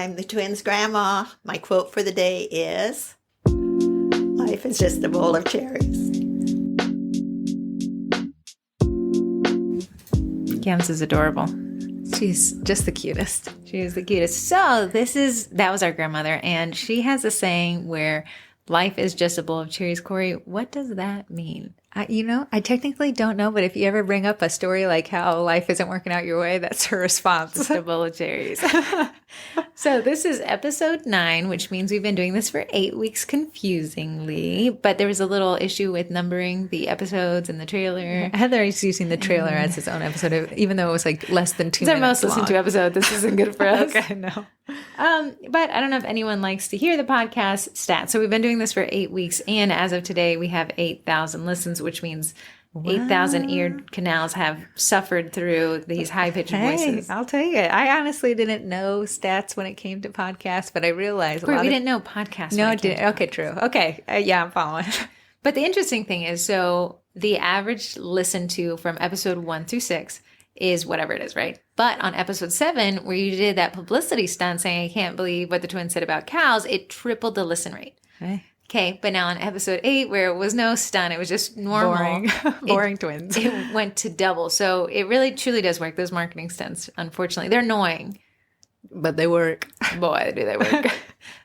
I'm the twins' grandma. My quote for the day is, life is just a bowl of cherries. Cams is adorable. She's just the cutest. She is the cutest. So that was our grandmother, and she has a saying where life is just a bowl of cherries. Corrie, what does that mean? I technically don't know, but if you ever bring up a story like how life isn't working out your way, that's her response. Just a bowl of cherries. So this is episode 9, which means we've been doing this for 8 weeks confusingly, but there was a little issue with numbering the episodes in the trailer. Heather is using the trailer as his own episode, even though it was like less than 2 minutes It's our most listened to episode. This isn't good for us. Okay, no. But I don't know if anyone likes to hear the podcast stats. So we've been doing this for 8 weeks, and as of today, we have 8,000 listens, which means 8,000 ear canals have suffered through these high-pitched voices. I'll tell you, I honestly didn't know stats when it came to podcasts, but I realized we didn't know podcasts. No, okay, true. Okay, yeah, I'm following. But the interesting thing is, so the average listen to from episode 1 through 6 is whatever it is, right? But on episode 7, where you did that publicity stunt saying, I can't believe what the twins said about cows, it tripled the listen rate. Okay, but now on episode 8, where it was no stunt, it was just normal. Boring twins. It went to double. So it really, truly does work. Those marketing stunts, unfortunately, they're annoying. But they work. Boy, do they work.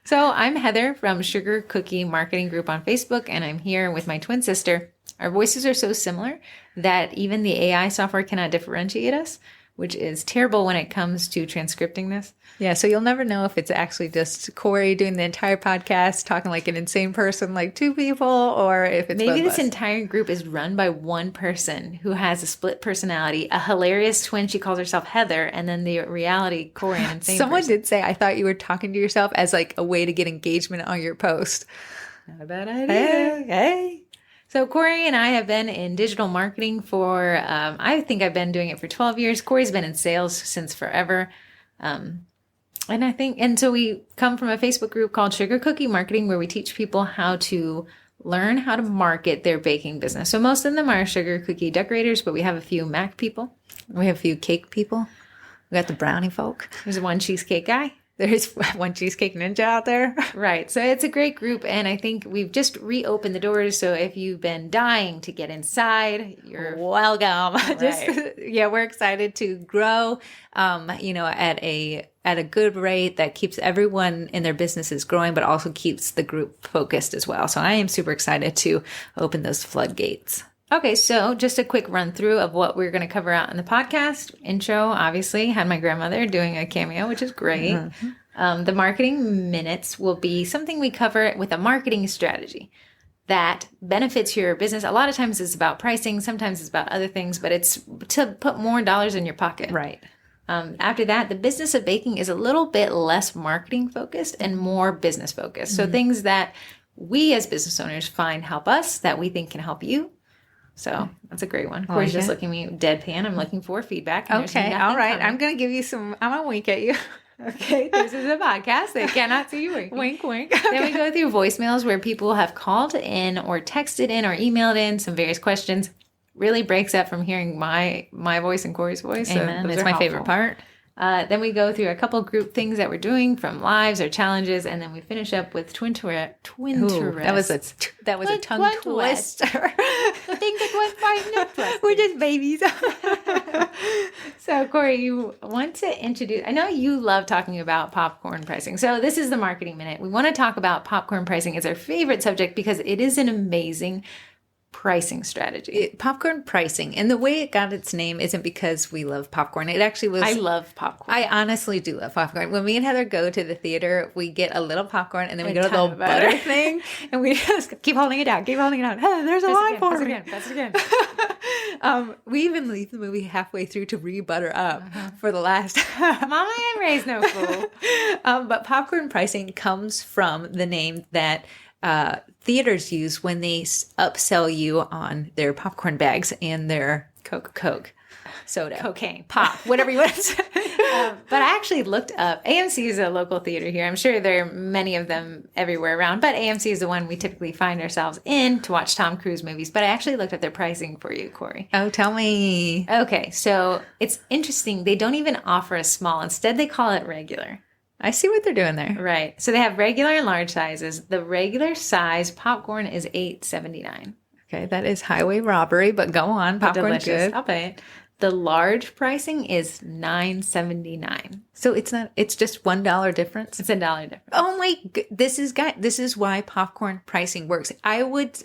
So I'm Heather from Sugar Cookie Marketing Group on Facebook, and I'm here with my twin sister. Our voices are so similar that even the AI software cannot differentiate us, which is terrible when it comes to transcripting this. Yeah, so you'll never know if it's actually just Corrie doing the entire podcast, talking like an insane person, like 2 people, or if it's maybe this entire group is run by one person who has a split personality, a hilarious twin. She calls herself Heather, and then the reality Corrie and insane Someone person. did say, I thought you were talking to yourself as like a way to get engagement on your post. Not a bad idea. Hey. So Corrie and I have been in digital marketing for, I think I've been doing it for 12 years. Corrie's been in sales since forever. And so we come from a Facebook group called Sugar Cookie Marketing, where we teach people how to learn how to market their baking business. So most of them are sugar cookie decorators, but we have a few Mac people. We have a few cake people. We got the brownie folk. There's one cheesecake guy. There's one cheesecake ninja out there. Right. So it's a great group. And I think we've just reopened the doors. So if you've been dying to get inside, you're welcome. Right. We're excited to grow, at a good rate that keeps everyone in their businesses growing, but also keeps the group focused as well. So I am super excited to open those floodgates. Okay, so just a quick run through of what we're going to cover out in the podcast. Intro, obviously, had my grandmother doing a cameo, which is great. Mm-hmm. The marketing minutes will be something we cover with a marketing strategy that benefits your business. A lot of times it's about pricing. Sometimes it's about other things, but it's to put more dollars in your pocket. Right. After that, the business of baking is a little bit less marketing focused and more business focused. So things that we as business owners find help us that we think can help you. So that's a great one. Corey's just looking at me deadpan. I'm looking for feedback. Okay. All right. I'm going to give you I'm going to wink at you. Okay. This is a podcast. They cannot see you winking. Wink, wink. Then we go through voicemails where people have called in or texted in or emailed in some various questions. Really breaks up from hearing my voice and Corey's voice. Amen. So it's my favorite part. Then we go through a couple group things that we're doing from lives or challenges, and then we finish up with Twinterests. That was a tongue twister. I think it was my We're just babies. So, Corrie, you want to introduce, I know you love talking about popcorn pricing. So this is the Marketing Minute. We want to talk about popcorn pricing. It's our favorite subject because it is an amazing pricing strategy. Popcorn pricing. And the way it got its name isn't because we love popcorn. It actually was. I love popcorn. I honestly do love popcorn. When me and Heather go to the theater, we get a little popcorn and then we go to the little butter thing and we just keep holding it down. Keep holding it down. Hey, there's a line for me. That's it again. We even leave the movie halfway through to re-butter up for the last. Mama ain't raised no fool. But popcorn pricing comes from the name that theaters use when they upsell you on their popcorn bags and their Coke, soda, cocaine, pop, whatever you want to say. But I actually looked up, AMC is a local theater here. I'm sure there are many of them everywhere around, but AMC is the one we typically find ourselves in to watch Tom Cruise movies. But I actually looked up their pricing for you, Corrie. Oh, tell me. Okay, so it's interesting. They don't even offer a small. Instead, they call it regular. I see what they're doing there. Right. So they have regular and large sizes. The regular size popcorn is $8.79. Okay, that is highway robbery, but go on. Popcorn's Delicious. good. I'll pay it. The large pricing is $9.79. So it's just $1 difference. It's $1 difference. Oh my! This is why popcorn pricing works.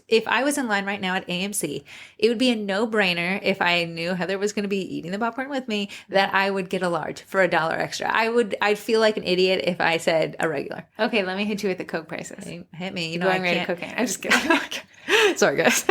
If I was in line right now at AMC, it would be a no-brainer if I knew Heather was going to be eating the popcorn with me that I would get a large for $1 extra. I'd feel like an idiot if I said a regular. Okay, let me hit you with the Coke prices. Hit me. You know, Going I right can't. to cocaine. I'm just kidding. Sorry, guys.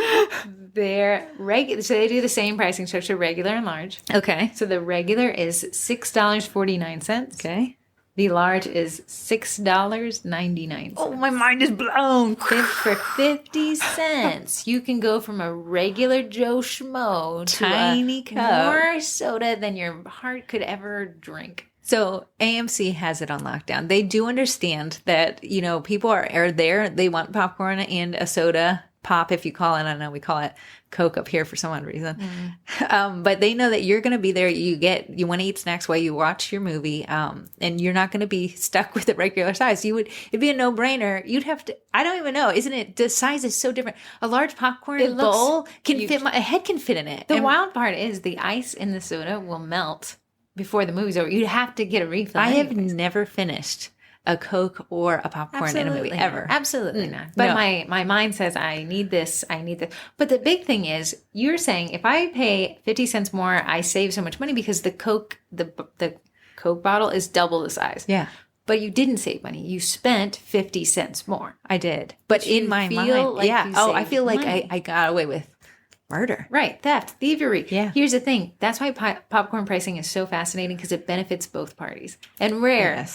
They're regular, so they do the same pricing structure, regular and large. Okay. So the regular is $6.49. Okay. The large is $6.99. Oh, my mind is blown. For 50 cents, you can go from a regular Joe Schmo to Tiny a cup. more soda than your heart could ever drink. So AMC has it on lockdown. They do understand that, people are there. They want popcorn and a soda. Pop, if you call it. I know we call it Coke up here for some odd reason. But they know that you're going to be there. You want to eat snacks while you watch your movie. And you're not going to be stuck with the regular size. It'd be a no-brainer. You'd have to, I don't even know. Isn't it? The size is so different. A large popcorn bowl can fit, a head can fit in it. The wild part is the ice in the soda will melt before the movie's over. You'd have to get a refill. I have never finished a Coke or a popcorn in a movie ever. Absolutely not. But my mind says I need this. But the big thing is you're saying if I pay 50 cents more, I save so much money because the Coke bottle is double the size. Yeah. But you didn't save money. You spent 50 cents more. I did. But in my mind, like I feel like money. I got away with murder. Right. Theft, thievery. Yeah. Here's the thing. That's why popcorn pricing is so fascinating because it benefits both parties. And rare in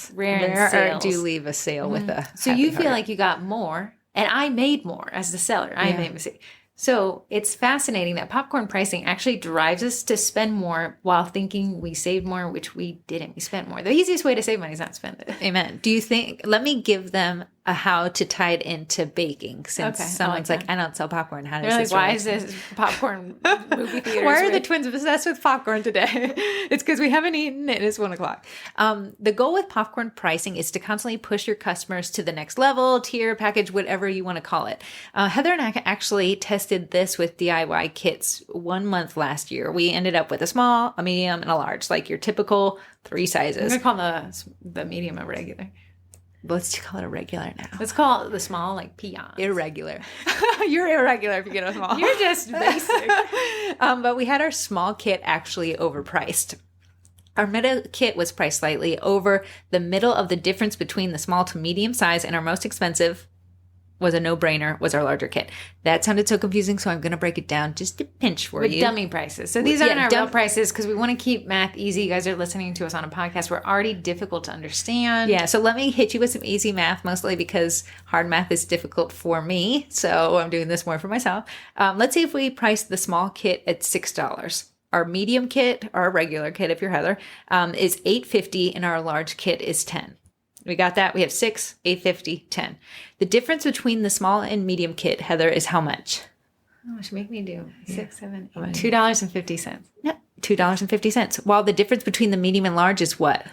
sales. Do leave a sale with a So happy you feel heart. like you got more, and I made more as the seller. I made a mistake. So it's fascinating that popcorn pricing actually drives us to spend more while thinking we saved more, which we didn't. We spent more. The easiest way to save money is not spend it. Amen. Do you think, let me give them a how to tie it into baking since someone's like, I don't sell popcorn. How does They're this like, why relate? is this popcorn movie theater? Why are the twins obsessed with popcorn today? It's because we haven't eaten and it's 1:00. The goal with popcorn pricing is to constantly push your customers to the next level, tier, package, whatever you want to call it. Heather and I actually tested this with DIY kits 1 month last year. We ended up with a small, a medium, and a large, like your typical 3 sizes. I'm going to call the medium a regular. Let's call it a regular now. Let's call the small like peon. Irregular. You're irregular if you get a small. You're just basic. But we had our small kit actually overpriced. Our middle kit was priced slightly over the middle of the difference between the small to medium size, and our most expensive was a no-brainer, was our larger kit. That sounded so confusing, so I'm going to break it down just a pinch for you. Dummy prices. So these aren't our real prices because we want to keep math easy. You guys are listening to us on a podcast. We're already difficult to understand. Yeah, so let me hit you with some easy math, mostly because hard math is difficult for me, so I'm doing this more for myself. Let's see if we price the small kit at $6. Our medium kit, or our regular kit if you're Heather, is $8.50, and our large kit is $10. We got that. We have 6, 8.50, 10. The difference between the small and medium kit, Heather, is how much? Oh, should make me do 6, 7, 8. $2.50. Yep, $2.50. While the difference between the medium and large is what?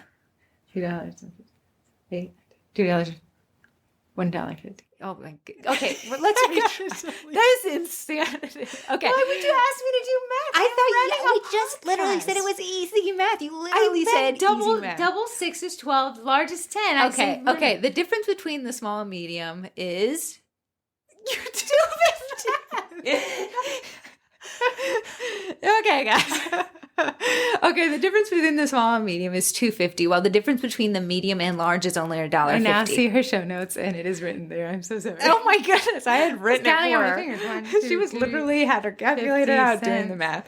$2.50. $2. $1.50. Oh my God. Okay, well, let's read. That is insanity. Okay. Why would you ask me to do math? I thought we just literally said it was easy math. You literally said double, easy math. Double 6 is 12. Large is 10. Okay. The difference between the small and medium is You're stupid. Okay, guys. Okay, the difference between the small and medium is $2.50, while the difference between the medium and large is only $1.50. I now see her show notes, and it is written there. I'm so sorry. Oh my goodness, I had written it for her. Fingers. 1, 2, She was 3, literally had her calculator out doing the math.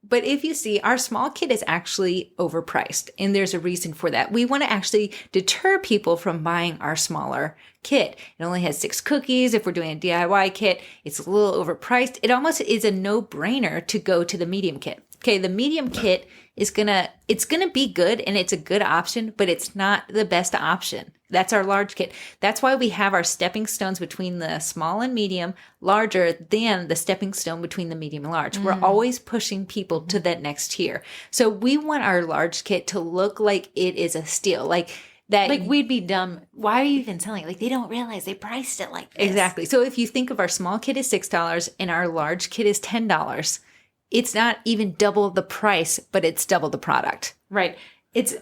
But if you see, our small kit is actually overpriced, and there's a reason for that. We want to actually deter people from buying our smaller kit. It only has 6 cookies. If we're doing a DIY kit, it's a little overpriced. It almost is a no-brainer to go to the medium kit. Okay, the medium kit is gonna be good, and it's a good option, but it's not the best option. That's our large kit. That's why we have our stepping stones between the small and medium larger than the stepping stone between the medium and large. We're always pushing people to that next tier. So we want our large kit to look like it is a steal. Like that Like, we'd be dumb. Why are you even selling it? Like, they don't realize they priced it like this. exactly. So if you think of our small kit is $6 and our large kit is $10, it's not even double the price, but it's double the product. Right. It's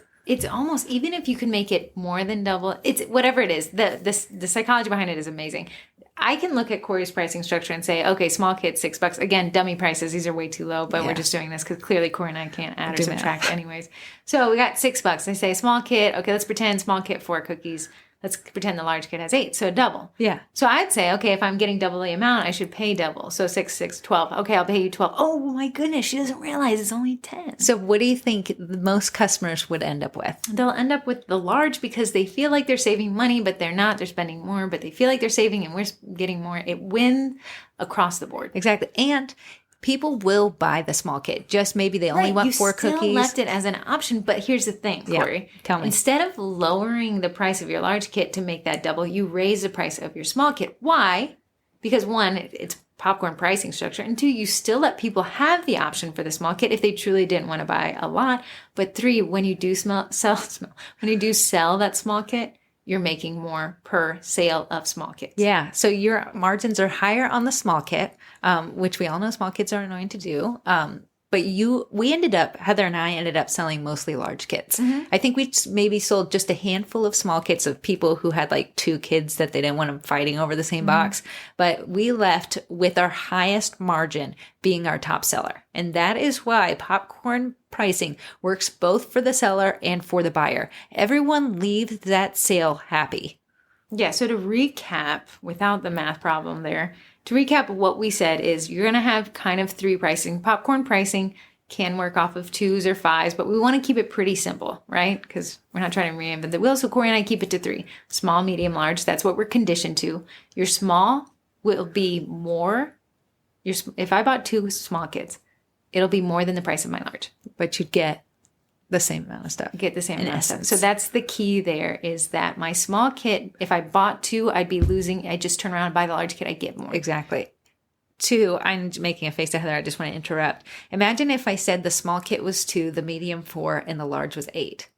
almost, even if you can make it more than double, it's whatever it is, the psychology behind it is amazing. I can look at Corrie's pricing structure and say, okay, small kit, $6. Again, dummy prices. These are way too low, but we're just doing this because clearly Corrie and I can't add or subtract anyways. So we got $6. I say small kit. Okay, let's pretend small kit 4 cookies. Let's pretend the large kit has 8, so double. Yeah. So I'd say, okay, if I'm getting double the amount, I should pay double. So 6, 12. Okay, I'll pay you 12. Oh my goodness, she doesn't realize it's only 10. So what do you think most customers would end up with? They'll end up with the large because they feel like they're saving money, but they're not. They're spending more, but they feel like they're saving and we're getting more. It wins across the board. Exactly. And people will buy the small kit. Just maybe they only want 4 cookies. You still left it as an option, but here's the thing, Corrie. Yeah, tell me. Instead of lowering the price of your large kit to make that double, you raise the price of your small kit. Why? Because 1, it's popcorn pricing structure, and 2, you still let people have the option for the small kit if they truly didn't want to buy a lot. But 3, when you do sell that small kit, you're making more per sale of small kits. Yeah. So your margins are higher on the small kit, which we all know small kits are annoying to do. But Heather and I ended up selling mostly large kits. Mm-hmm. I think we maybe sold just a handful of small kits of people who had like 2 kids that they didn't want them fighting over the same box. But we left with our highest margin being our top seller. And that is why popcorn pricing works both for the seller and for the buyer. Everyone leaves that sale happy. Yeah. So to recap, without the math problem there, to recap what we said is you're going to have kind of 3 pricing. Popcorn pricing can work off of 2s or 5s, but we want to keep it pretty simple, right? Because we're not trying to reinvent the wheel. So Corrie and I keep it to 3. Small, medium, large. That's what we're conditioned to. Your small will be more. If I bought 2 small kits, it'll be more than the price of my large. But you'd get the same amount of stuff. Get the same amount of stuff. So that's the key there, is that my small kit, if I bought 2, I'd be losing. I just turn around and buy the large kit, I get more. Exactly. 2, I'm making a face to Heather. I just want to interrupt. Imagine if I said the small kit was 2, the medium 4, and the large was 8.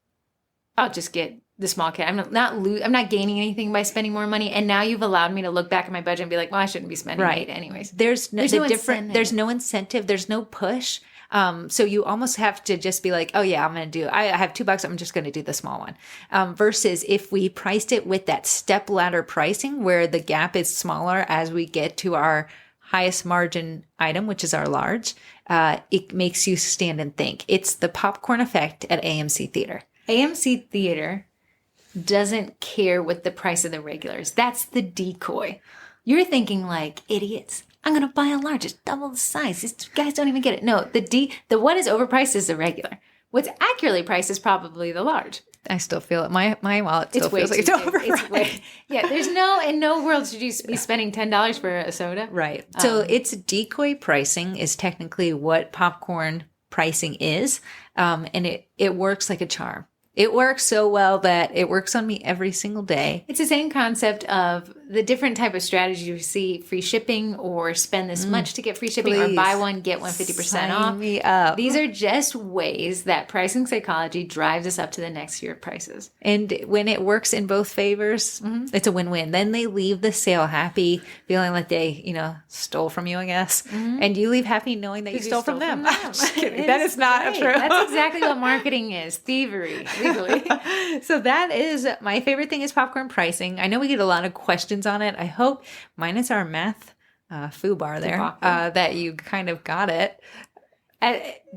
I'll just get the small kit. I'm not gaining anything by spending more money. And now you've allowed me to look back at my budget and be like, well, I shouldn't be spending 8 anyways. There's no incentive. There's no push. So you almost have to just be like, oh yeah, I have $2. I'm just going to do the small one. Versus if we priced it with that step ladder pricing where the gap is smaller as we get to our highest margin item, which is our large, it makes you stand and think. It's the popcorn effect at AMC Theater. AMC Theater doesn't care what the price of the regular is. That's the decoy. You're thinking like, idiots, I'm going to buy a large. It's double the size. These guys don't even get it. No, the what is overpriced is the regular. What's accurately priced is probably the large. I still feel it. My wallet still feels like it's overpriced. There's in no world should you be spending $10 for a soda. Right. So it's decoy pricing is technically what popcorn pricing is. And it works like a charm. It works so well that it works on me every single day. It's the same concept of the different type of strategy you see: free shipping, or spend this much to get free shipping, or buy one, get one 50% off. Sign me up. These are just ways that pricing psychology drives us up to the next year of prices. And when it works in both favors, it's a win-win. Then they leave the sale happy, feeling like they, stole from you, I guess. Mm-hmm. And you leave happy knowing that you stole from them. I'm just kidding. That is not true. That's exactly what marketing is. Thievery, legally. So that is my favorite thing is popcorn pricing. I know we get a lot of questions on it. I hope minus our math foobar there that you kind of got it.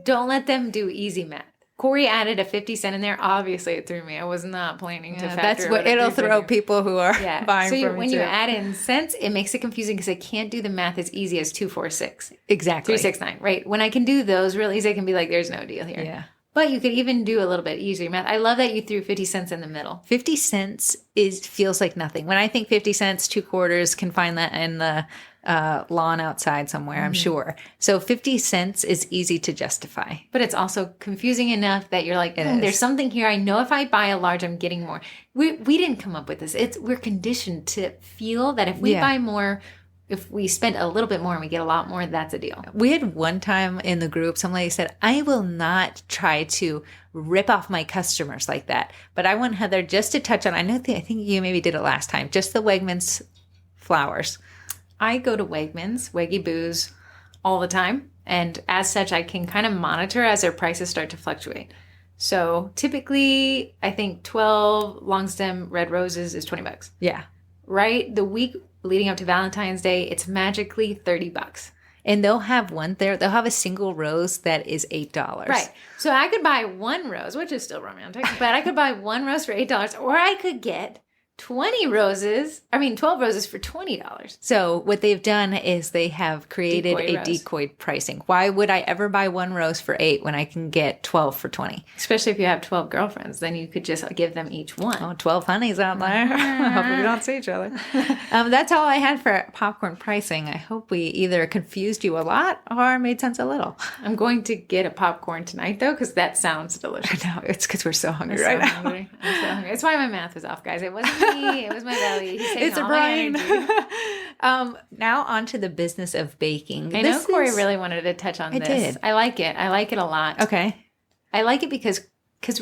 Don't let them do easy math. Corrie added a 50 cent in there. Obviously, it threw me. I was not planning to factor. That's what it'll throw people who are buying from when you add in cents, it makes it confusing because I can't do the math as easy as 246. Exactly. 369. Right. When I can do those real easy, I can be like, there's no deal here. Yeah. But you could even do a little bit easier math. I love that you threw 50 cents in the middle. 50 cents feels like nothing. When I think 50 cents, 2 quarters, can find that in the lawn outside somewhere, I'm sure. So 50 cents is easy to justify. But it's also confusing enough that you're like, there's something here. I know if I buy a large, I'm getting more. We didn't come up with this. We're conditioned to feel that if we buy more, if we spend a little bit more and we get a lot more, that's a deal. We had one time in the group, somebody said, I will not try to rip off my customers like that. But I want Heather just to touch on, I think you maybe did it last time, just the Wegmans flowers. I go to Wegmans, Weggy Booze, all the time. And as such, I can kind of monitor as their prices start to fluctuate. So typically, I think 12 long stem red roses is $20. Yeah. Right? The week leading up to Valentine's Day, it's magically $30. And they'll have one there. They'll have a single rose that is $8. Right. So I could buy one rose, which is still romantic, but I could buy one rose for $8, or I could get 12 roses for $20. So what they've done is they have created decoy pricing. Why would I ever buy one rose for $8 when I can get 12 for $20? Especially if you have 12 girlfriends, then you could just give them each one. Oh, 12 honeys out there. I hope we don't see each other. That's all I had for popcorn pricing. I hope we either confused you a lot or made sense a little. I'm going to get a popcorn tonight, though, because that sounds delicious. I know. It's because we're so hungry I'm now. so hungry. That's why my math was off, guys. It wasn't me. It was my belly. He's taking It's a all brain. my energy. Now on to the business of baking. I know Corrie really wanted to touch on this. did. I like it. I like it a lot. Okay. I like it because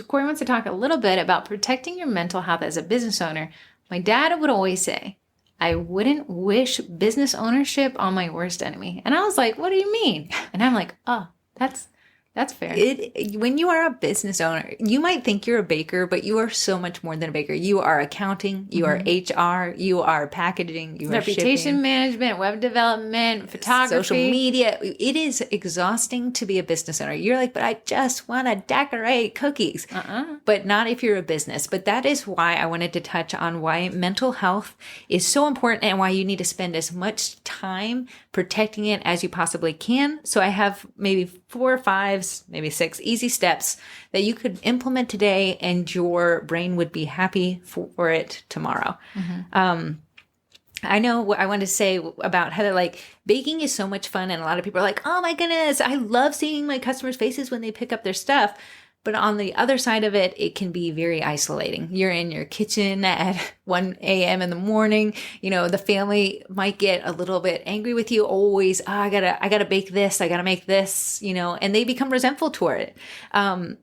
Corrie wants to talk a little bit about protecting your mental health as a business owner. My dad would always say, I wouldn't wish business ownership on my worst enemy. And I was like, what do you mean? And I'm like, oh, that's fair. When you are a business owner, you might think you're a baker, but you are so much more than a baker. You are accounting, you are HR, you are packaging, you are reputation shipping, management, web development, photography, social media. It is exhausting to be a business owner. You're like, but I just want to decorate cookies. But not if you're a business. But that is why I wanted to touch on why mental health is so important and why you need to spend as much time protecting it as you possibly can. So I have maybe 4 or 5, maybe 6 easy steps that you could implement today and your brain would be happy for it tomorrow. I know what I wanted to say about Heather, like baking is so much fun. And a lot of people are like, oh my goodness, I love seeing my customers' faces when they pick up their stuff. But on the other side of it, it can be very isolating. You're in your kitchen at 1 a.m. in the morning. You know, the family might get a little bit angry with you. Always, I gotta bake this. I gotta make this, you know, and they become resentful toward it.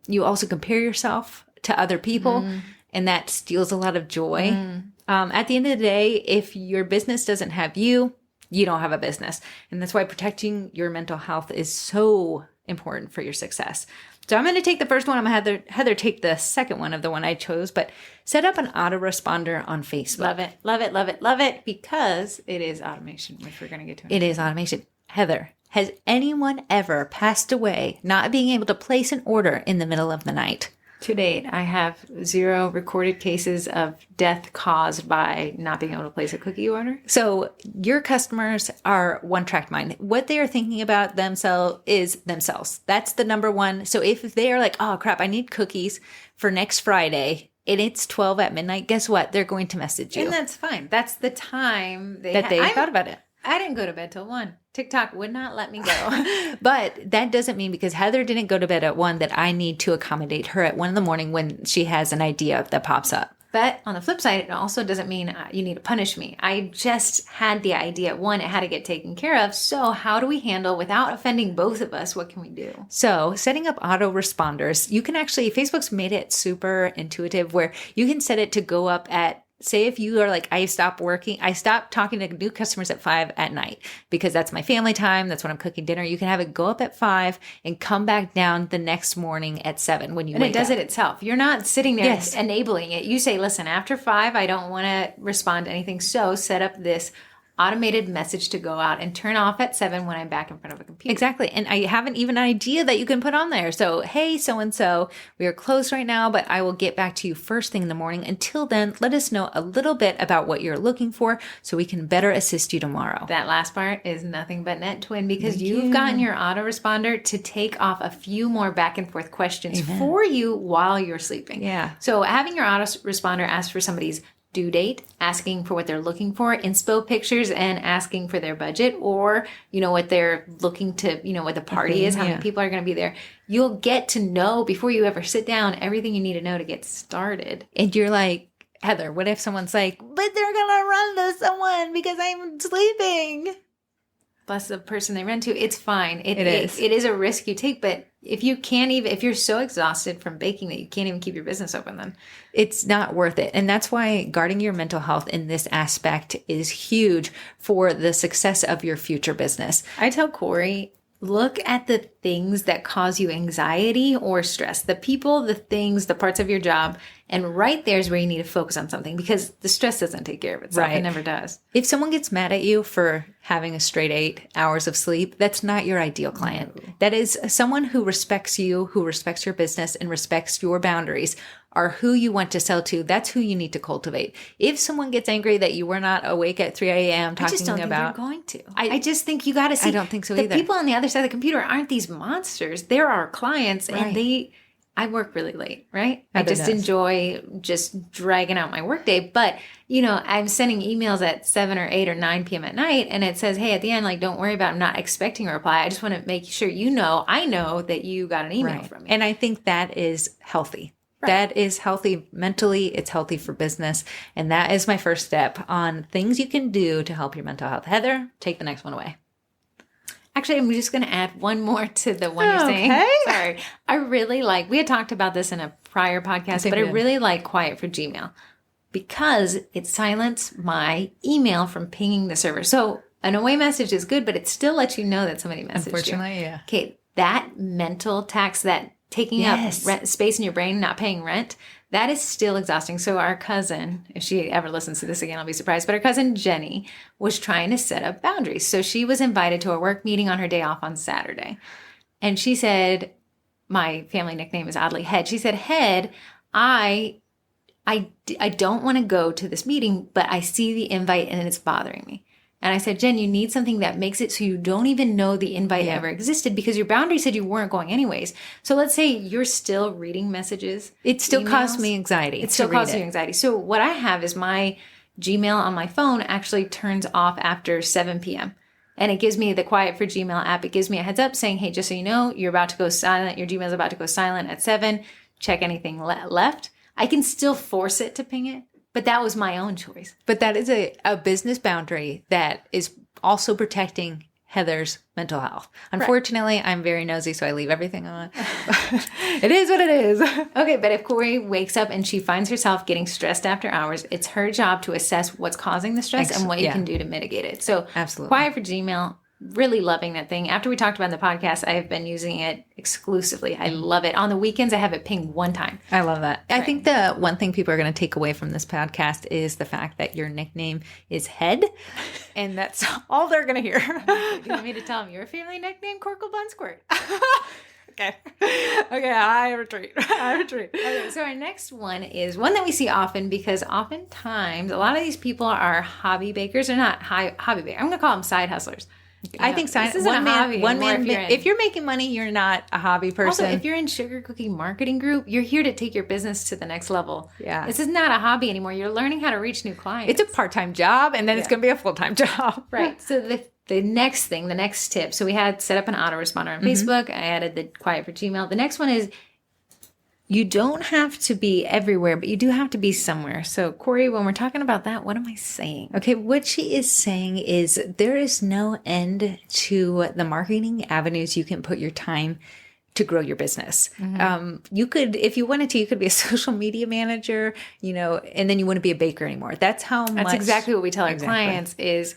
You also compare yourself to other people and that steals a lot of joy. At the end of the day, if your business doesn't have you, you don't have a business. And that's why protecting your mental health is so important for your success. So I'm going to take the first one. I'm going to have Heather take the second one of the one I chose, but set up an autoresponder on Facebook. Love it, love it, love it, love it, because it is automation, which we're going to get to. It is automation. Heather, has anyone ever passed away not being able to place an order in the middle of the night? To date, I have 0 recorded cases of death caused by not being able to place a cookie order. So your customers are one-track mind. What they are thinking about themselves is themselves. That's the number one. So if they are like, oh crap, I need cookies for next Friday, and it's 12 at midnight, guess what? They're going to message you. And that's fine. That's the time they thought about it. I didn't go to bed till 1. TikTok would not let me go. But that doesn't mean because Heather didn't go to bed at 1 that I need to accommodate her at 1 in the morning when she has an idea that pops up. But on the flip side, it also doesn't mean you need to punish me. I just had the idea at 1, it had to get taken care of. So how do we handle without offending both of us? What can we do? So setting up autoresponders, you can actually, Facebook's made it super intuitive where you can set it to go up at, say if you are like, I stopped talking to new customers at 5 at night because that's my family time. That's when I'm cooking dinner. You can have it go up at 5 and come back down the next morning at 7 when you wake up. And it does it itself. You're not sitting there enabling it. You say, listen, after 5, I don't want to respond to anything. So set up this automated message to go out and turn off at 7 when I'm back in front of a computer. Exactly. And I have an even idea that you can put on there. So, hey, so-and-so, we are closed right now, but I will get back to you first thing in the morning. Until then, let us know a little bit about what you're looking for so we can better assist you tomorrow. That last part is nothing but NetTwin because you've gotten your autoresponder to take off a few more back and forth questions for you while you're sleeping. Yeah. So having your autoresponder ask for somebody's due date, asking for what they're looking for, inspo pictures, and asking for their budget or, you know, what they're looking to, you know, what the party is, how many people are going to be there. You'll get to know before you ever sit down everything you need to know to get started. And you're like, Heather, what if someone's like, but they're going to run to someone because I'm sleeping? Plus the person they run to, it's fine. It is. It is a risk you take, but if you're so exhausted from baking that you can't even keep your business open, then it's not worth it. And that's why guarding your mental health in this aspect is huge for the success of your future business. I tell Corrie, look at the things that cause you anxiety or stress, the people, the things, the parts of your job. And right there is where you need to focus on something, because the stress doesn't take care of itself. Right. It never does. If someone gets mad at you for having a straight 8 hours of sleep, that's not your ideal client. No. That is someone who respects you, who respects your business and respects your boundaries, are who you want to sell to. That's who you need to cultivate. If someone gets angry that you were not awake at 3 a.m. talking about... I just don't think they're going to. I just think you got to see... I don't think so either. The people on the other side of the computer aren't these monsters. They're our clients, right. And I work really late, right? I just enjoy just dragging out my workday. But, I'm sending emails at 7 or 8 or 9 p.m. at night, and it says, hey, at the end, don't worry about it. I'm not expecting a reply. I just want to make sure I know that you got an email from me. And I think that is healthy. Right. That is healthy mentally. It's healthy for business. And that is my first step on things you can do to help your mental health. Heather, take the next one away. Actually, I'm just going to add one more to the one you're saying. Sorry. I really we had talked about this in a prior podcast, but I really like Quiet for Gmail because it silenced my email from pinging the server. So an away message is good, but it still lets you know that somebody messaged you. Unfortunately, yeah. Okay, that mental tax, that taking up space in your brain, not paying rent, that is still exhausting. So our cousin, if she ever listens to this again, I'll be surprised, but our cousin Jenny was trying to set up boundaries. So she was invited to a work meeting on her day off on Saturday. And she said, my family nickname is oddly Head. She said, Head, I don't want to go to this meeting, but I see the invite and it's bothering me. And I said, Jen, you need something that makes it so you don't even know the invite ever existed, because your boundary said you weren't going anyways. So let's say you're still reading messages. It still caused me anxiety. It still causes you anxiety. So what I have is my Gmail on my phone actually turns off after 7 p.m. And it gives me the Quiet for Gmail app. It gives me a heads up saying, hey, just so you know, you're about to go silent. Your Gmail's about to go silent at 7. Check anything left. I can still force it to ping it. But that was my own choice. But that is a business boundary that is also protecting Heather's mental health. Unfortunately, I'm very nosy, so I leave everything on. It is what it is. Okay, but if Corrie wakes up and she finds herself getting stressed after hours, it's her job to assess what's causing the stress and what you can do to mitigate it. So absolutely. Quiet for Gmail, really loving that thing. After we talked about it in the podcast, I have been using it exclusively. I love it. On the weekends, I have it ping one time. I love that. I think the one thing people are going to take away from this podcast is the fact that your nickname is Head, and that's all they're going to hear. You want me to tell them your family nickname, Corkle Bun Squirt? Okay, I retreat. Okay, so our next one is one that we see often, because oftentimes a lot of these people are hobby bakers. They're not hobby bakers. I'm going to call them side hustlers. I think one man. If you're making money, you're not a hobby person. Also, if you're in Sugar Cookie Marketing Group, you're here to take your business to the next level. Yeah, this is not a hobby anymore. You're learning how to reach new clients. It's a part-time job, and then it's going to be a full-time job. Right. So the next thing, the next tip. So we had set up an autoresponder on Facebook. I added the Quiet for Gmail. The next one is, you don't have to be everywhere, but you do have to be somewhere. So, Corrie, when we're talking about that, what am I saying? Okay, what she is saying is there is no end to the marketing avenues you can put your time to grow your business. You could, if you wanted to, you could be a social media manager, and then you wouldn't be a baker anymore. That's exactly what we tell our clients is,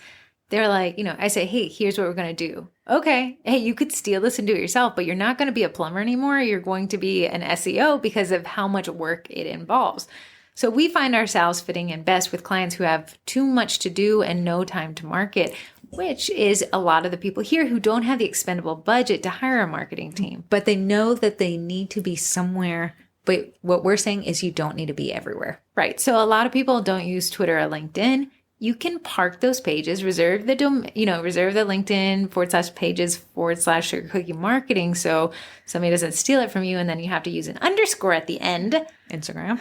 they're like, I say, hey, here's what we're going to do. Okay. Hey, you could steal this and do it yourself, but you're not going to be a plumber anymore. You're going to be an SEO because of how much work it involves. So we find ourselves fitting in best with clients who have too much to do and no time to market, which is a lot of the people here who don't have the expendable budget to hire a marketing team. But they know that they need to be somewhere. But what we're saying is you don't need to be everywhere. Right. So a lot of people don't use Twitter or LinkedIn. You can park those pages, reserve the LinkedIn /pages/Sugar Cookie Marketing, so somebody doesn't steal it from you, and then you have to use an underscore at the end. Instagram.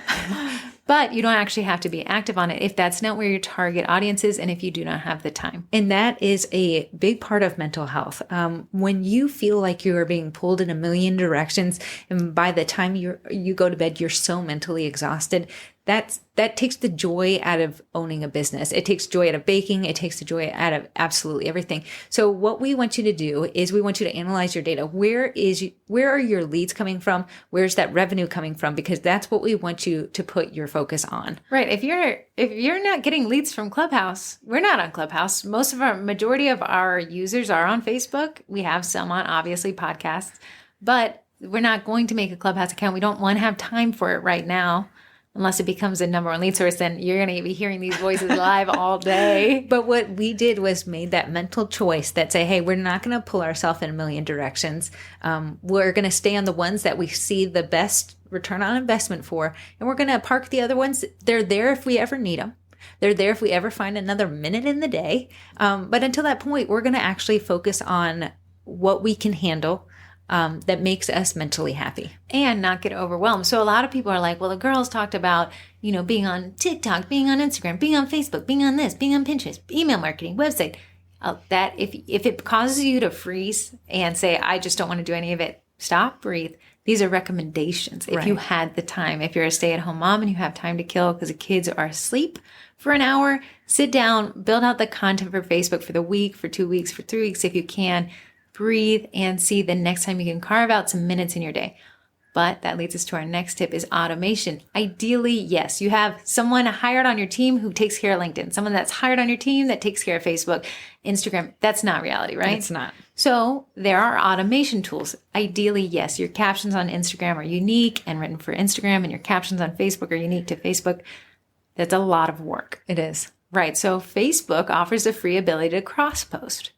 But you don't actually have to be active on it if that's not where your target audience is, and if you do not have the time. And that is a big part of mental health. When you feel like you are being pulled in a million directions, and by the time you go to bed, you're so mentally exhausted, that takes the joy out of owning a business. It takes joy out of baking. It takes the joy out of absolutely everything. So what we want you to do is we want you to analyze your data. Where are your leads coming from? Where's that revenue coming from? Because that's what we want you to put your focus on. Right. If you're not getting leads from Clubhouse, we're not on Clubhouse. Majority of our users are on Facebook. We have some on obviously podcasts, but we're not going to make a Clubhouse account. We don't want to have time for it right now. Unless it becomes a number one lead source, then you're going to be hearing these voices live all day. But what we did was made that mental choice that say, hey, we're not going to pull ourselves in a million directions. We're going to stay on the ones that we see the best return on investment for. And we're going to park the other ones. They're there if we ever need them. They're there if we ever find another minute in the day. But until that point, we're going to actually focus on what we can handle. That makes us mentally happy and not get overwhelmed. So a lot of people are like, well, the girls talked about, being on TikTok, being on Instagram, being on Facebook, being on this, being on Pinterest, email marketing, website. That if it causes you to freeze and say, I just don't want to do any of it, stop, breathe. These are recommendations. If you had the time, if you're a stay-at-home mom and you have time to kill because the kids are asleep for an hour, sit down, build out the content for Facebook for the week, for 2 weeks, for 3 weeks, if you can. Breathe and see the next time you can carve out some minutes in your day. But that leads us to our next tip is automation. Ideally, yes, you have someone hired on your team who takes care of LinkedIn, someone that's hired on your team that takes care of Facebook, Instagram. That's not reality, right? It's not. So there are automation tools. Ideally, yes, your captions on Instagram are unique and written for Instagram, and your captions on Facebook are unique to Facebook. That's a lot of work. It is. Right. So Facebook offers a free ability to cross-post.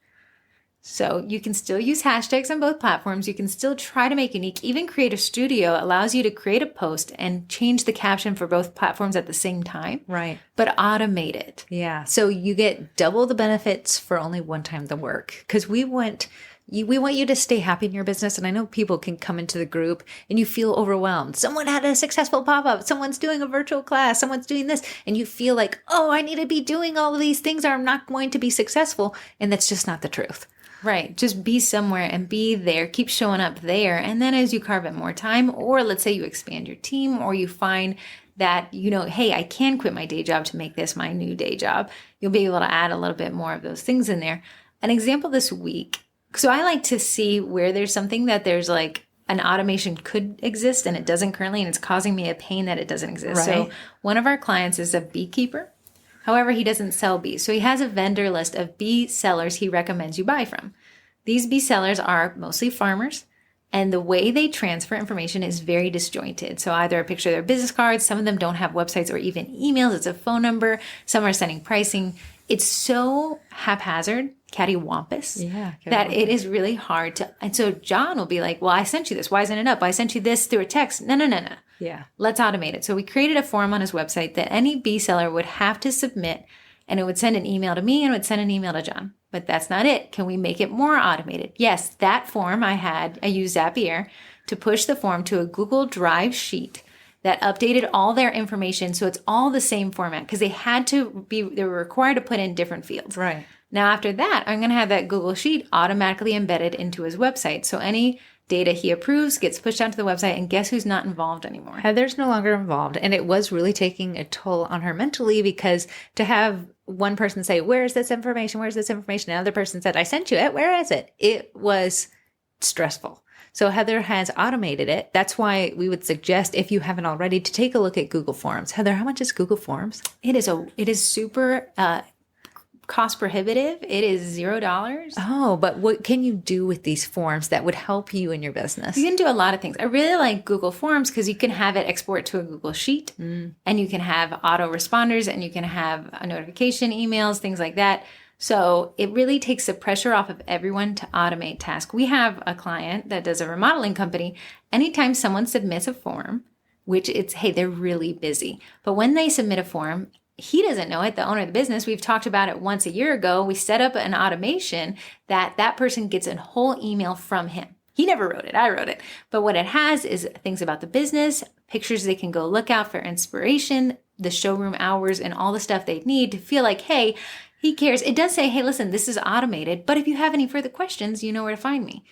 So you can still use hashtags on both platforms. You can still try to make unique. Even Creator Studio allows you to create a post and change the caption for both platforms at the same time. Right. But automate it. Yeah. So you get double the benefits for only one time the work. Because we want you to stay happy in your business. And I know people can come into the group and you feel overwhelmed. Someone had a successful pop-up. Someone's doing a virtual class. Someone's doing this. And you feel like, oh, I need to be doing all of these things or I'm not going to be successful. And that's just not the truth. Right. Just be somewhere and be there. Keep showing up there. And then as you carve out more time, or let's say you expand your team, or you find that, hey, I can quit my day job to make this my new day job. You'll be able to add a little bit more of those things in there. An example this week. So I like to see where there's something that there's like an automation could exist and it doesn't currently, and it's causing me a pain that it doesn't exist. Right. So one of our clients is a beekeeper. However, he doesn't sell bees. So he has a vendor list of bee sellers he recommends you buy from. These bee sellers are mostly farmers, and the way they transfer information is very disjointed. So either a picture of their business cards, some of them don't have websites or even emails. It's a phone number. Some are sending pricing. It's so haphazard, cattywampus, that it is really hard to. And so John will be like, well, I sent you this. Why isn't it up? I sent you this through a text. No. Yeah. Let's automate it. So we created a form on his website that any bee seller would have to submit, and it would send an email to me and it would send an email to John. But that's not it. Can we make it more automated? Yes, that form I used Zapier to push the form to a Google Drive sheet that updated all their information. So it's all the same format because they were required to put in different fields. Right. Now, after that, I'm going to have that Google Sheet automatically embedded into his website. So any data he approves gets pushed out to the website, and guess who's not involved anymore? Heather's no longer involved. And it was really taking a toll on her mentally because to have one person say, where's this information? Where's this information? Another person said, I sent you it. Where is it? It was stressful. So Heather has automated it. That's why we would suggest, if you haven't already, to take a look at Google Forms. Heather, how much is Google Forms? It is super cost prohibitive. It is $0. Oh, but what can you do with these forms that would help you in your business? You can do a lot of things. I really like Google Forms because you can have it export to a Google Sheet, and you can have auto responders, and you can have a notification emails, things like that. So it really takes the pressure off of everyone to automate tasks. We have a client that does a remodeling company. Anytime someone submits a form, hey, they're really busy. But when they submit a form, he doesn't know it, the owner of the business. We've talked about it once a year ago. We set up an automation that person gets a whole email from him. He never wrote it. I wrote it. But what it has is things about the business, pictures they can go look out for inspiration, the showroom hours, and all the stuff they need to feel like, hey, he cares. It does say, hey, listen, this is automated, but if you have any further questions, you know where to find me.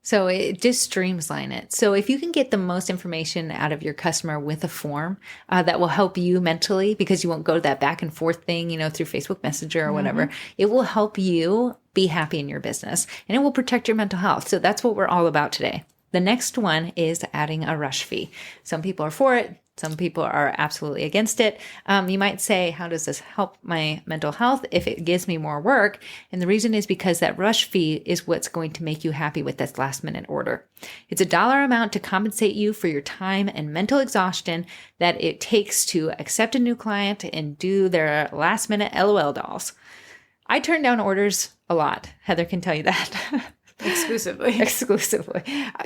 So it just streamline it. So if you can get the most information out of your customer with a form that will help you mentally, because you won't go to that back and forth thing, through Facebook Messenger or whatever, it will help you be happy in your business and it will protect your mental health. So that's what we're all about today. The next one is adding a rush fee. Some people are for it. Some people are absolutely against it. You might say, how does this help my mental health if it gives me more work? And the reason is because that rush fee is what's going to make you happy with this last minute order. It's a dollar amount to compensate you for your time and mental exhaustion that it takes to accept a new client and do their last minute LOL dolls. I turn down orders a lot. Heather can tell you that. Exclusively.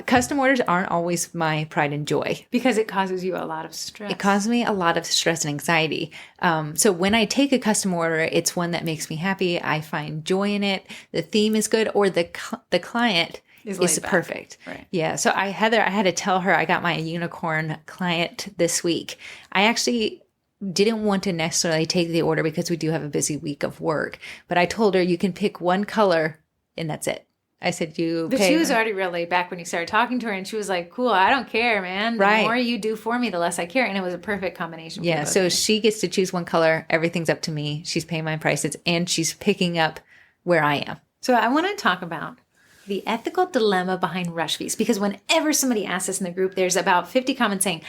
Custom orders aren't always my pride and joy. Because it causes you a lot of stress. It causes me a lot of stress and anxiety. So when I take a custom order, it's one that makes me happy. I find joy in it. The theme is good, or the client is perfect. Right. Yeah. So I had to tell her I got my unicorn client this week. I actually didn't want to necessarily take the order because we do have a busy week of work. But I told her you can pick one color and that's it. I said, But she was already real laid back when you started talking to her, and she was like, cool, I don't care, man. The more you do for me, the less I care. And it was a perfect combination. Yeah, so she gets to choose one color. Everything's up to me. She's paying my prices, and she's picking up where I am. So I want to talk about the ethical dilemma behind rush fees, because whenever somebody asks us in the group, there's about 50 comments saying,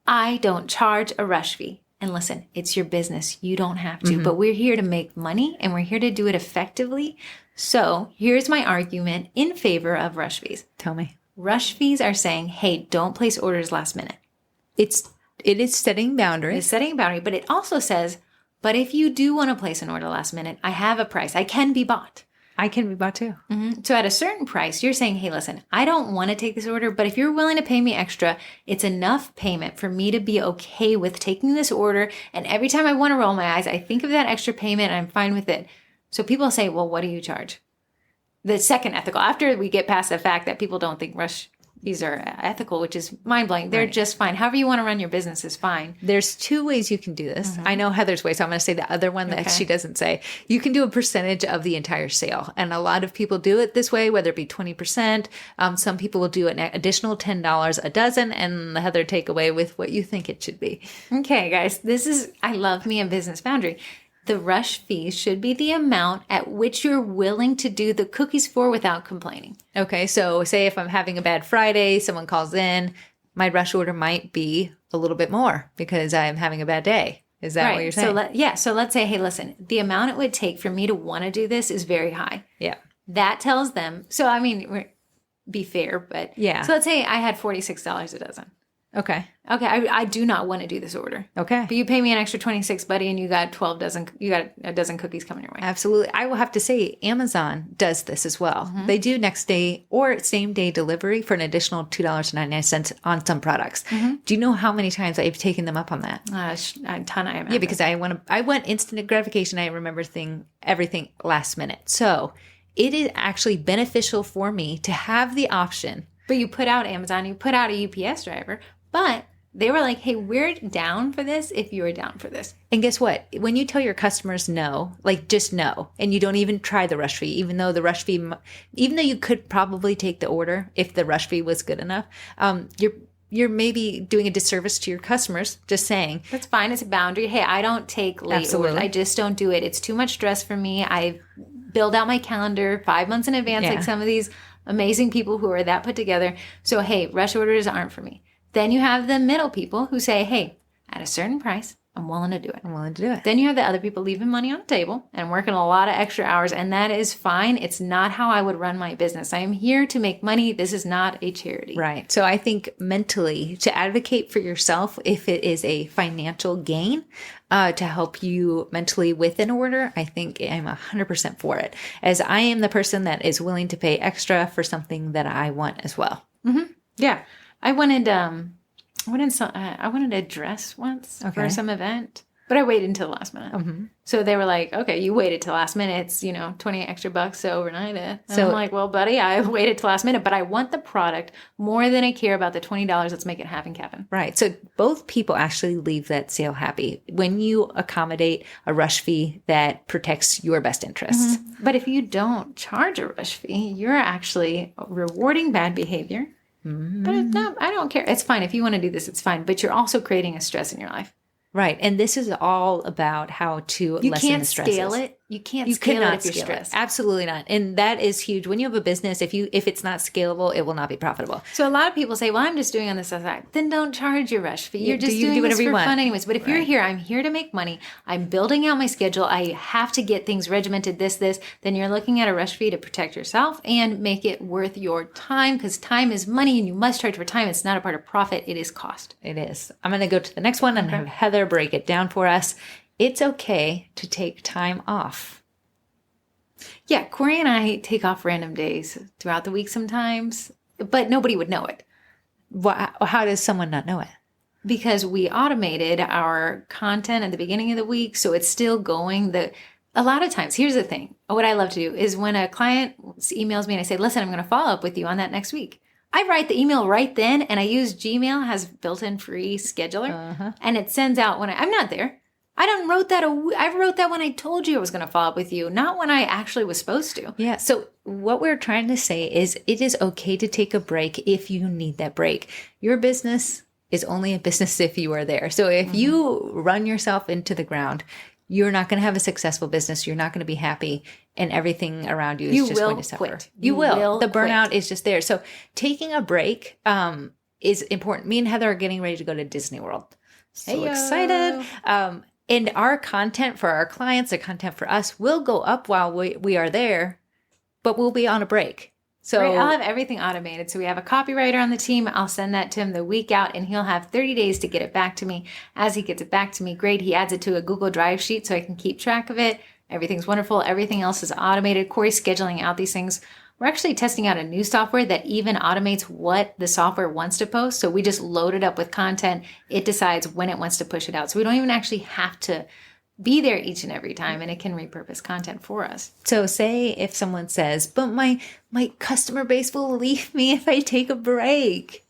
I don't charge a rush fee. And listen, it's your business. You don't have to, but we're here to make money, and we're here to do it effectively. So here's my argument in favor of rush fees. Tell me. Rush fees are saying, hey, don't place orders last minute. It is setting boundaries. It's setting a boundary, but it also says, but if you do want to place an order last minute, I have a price. I can be bought. I can be bought too. So at a certain price, you're saying, hey, listen, I don't want to take this order, but if you're willing to pay me extra, it's enough payment for me to be okay with taking this order. And every time I want to roll my eyes, I think of that extra payment and I'm fine with it. So people say, well, what do you charge? The second ethical, after we get past the fact that people don't think rush fees are ethical, which is mind-blowing. They're just fine. However you want to run your business is fine. There's two ways you can do this. I know Heather's way, so I'm going to say the other one that she doesn't say. You can do a percentage of the entire sale. And a lot of people do it this way, whether it be 20%. Some people will do an additional $10 a dozen, and Heather take away with what you think it should be. Okay, guys, I love me a business boundary. The rush fee should be the amount at which you're willing to do the cookies for without complaining. Okay, so say if I'm having a bad Friday, someone calls in, my rush order might be a little bit more because I'm having a bad day. Is that what you're saying? So let's say, hey, listen, the amount it would take for me to want to do this is very high. Yeah. That tells them, so I mean, be fair, but yeah. So let's say I had $46 a dozen. Okay. I do not want to do this order. Okay. But you pay me an extra 26, buddy, and you got a dozen cookies coming your way. Absolutely. I will have to say Amazon does this as well. They do next day or same day delivery for an additional $2.99 on some products. Do you know how many times I've taken them up on that? A ton, I imagine. Yeah, because I want instant gratification. I remember everything last minute. So it is actually beneficial for me to have the option. But you put out Amazon, you put out a UPS driver, but they were like, hey, we're down for this if you're down for this. And guess what? When you tell your customers no, like just no, and you don't even try the rush fee, even though you could probably take the order if the rush fee was good enough, you're maybe doing a disservice to your customers, just saying. That's fine. It's a boundary. Hey, I don't take late orders. I just don't do it. It's too much stress for me. I build out my calendar 5 months in advance, like some of these amazing people who are that put together. So, hey, rush orders aren't for me. Then you have the middle people who say, hey, at a certain price, I'm willing to do it. Then you have the other people leaving money on the table and working a lot of extra hours, and that is fine. It's not how I would run my business. I am here to make money. This is not a charity. Right. So I think mentally, to advocate for yourself, if it is a financial gain, to help you mentally with an order, I think I'm 100% for it, as I am the person that is willing to pay extra for something that I want as well. Yeah. I wanted a dress once for some event. But I waited until the last minute. So they were like, okay, you waited till last minute. It's, $20 extra bucks to overnight it. And So- I'm like, well, buddy, I waited till last minute, but I want the product more than I care about the $20. Let's make it happen, Kevin. Right. So both people actually leave that sale happy when you accommodate a rush fee that protects your best interests. But if you don't charge a rush fee, you're actually rewarding bad behavior. But no, I don't care. It's fine. If you want to do this, it's fine. But you're also creating a stress in your life. Right. And this is all about how to You lessen can't the stresses. scale it. You can't You scale it cannot if you're scale it. stressed. Absolutely not. And that is huge. When you have a business, if it's not scalable, it will not be profitable. So a lot of people say, well, I'm just doing on this side. Then don't charge your rush fee. You're just you doing do this whatever you for want. fun anyways. But if you're here, I'm here to make money. I'm building out my schedule. I have to get things regimented, this. Then you're looking at a rush fee to protect yourself and make it worth your time, because time is money and you must charge for time. It's not a part of profit. It is cost. It is. I'm going to go to the next one and have Heather break it down for us. It's okay to take time off. Yeah, Corrie and I take off random days throughout the week sometimes, but nobody would know it. How does someone not know it? Because we automated our content at the beginning of the week, so it's still going. A lot of times, here's the thing. What I love to do is when a client emails me and I say, listen, I'm going to follow up with you on that next week. I write the email right then, and I use Gmail, has built-in free scheduler, and it sends out when I'm not there. I wrote that when I told you I was going to follow up with you, not when I actually was supposed to. Yeah. So what we're trying to say is it is okay to take a break if you need that break. Your business is only a business if you are there. So if you run yourself into the ground, you're not going to have a successful business. You're not going to be happy, and everything around you is just going to suffer. Quit. You will. The quit. burnout is just there. So taking a break is important. Me and Heather are getting ready to go to Disney World. So excited. And our content for our clients, the content for us, will go up while we are there, but we'll be on a break. So Right, I'll have everything automated. So we have a copywriter on the team. I'll send that to him the week out, and he'll have 30 days to get it back to me. As he gets it back to me, great. He adds it to a Google Drive sheet so I can keep track of it. Everything's wonderful. Everything else is automated. Corey's scheduling out these things. We're actually testing out a new software that even automates what the software wants to post. So we just load it up with content. It decides when it wants to push it out. So we don't even actually have to be there each and every time, and it can repurpose content for us. So say if someone says, but my customer base will leave me if I take a break.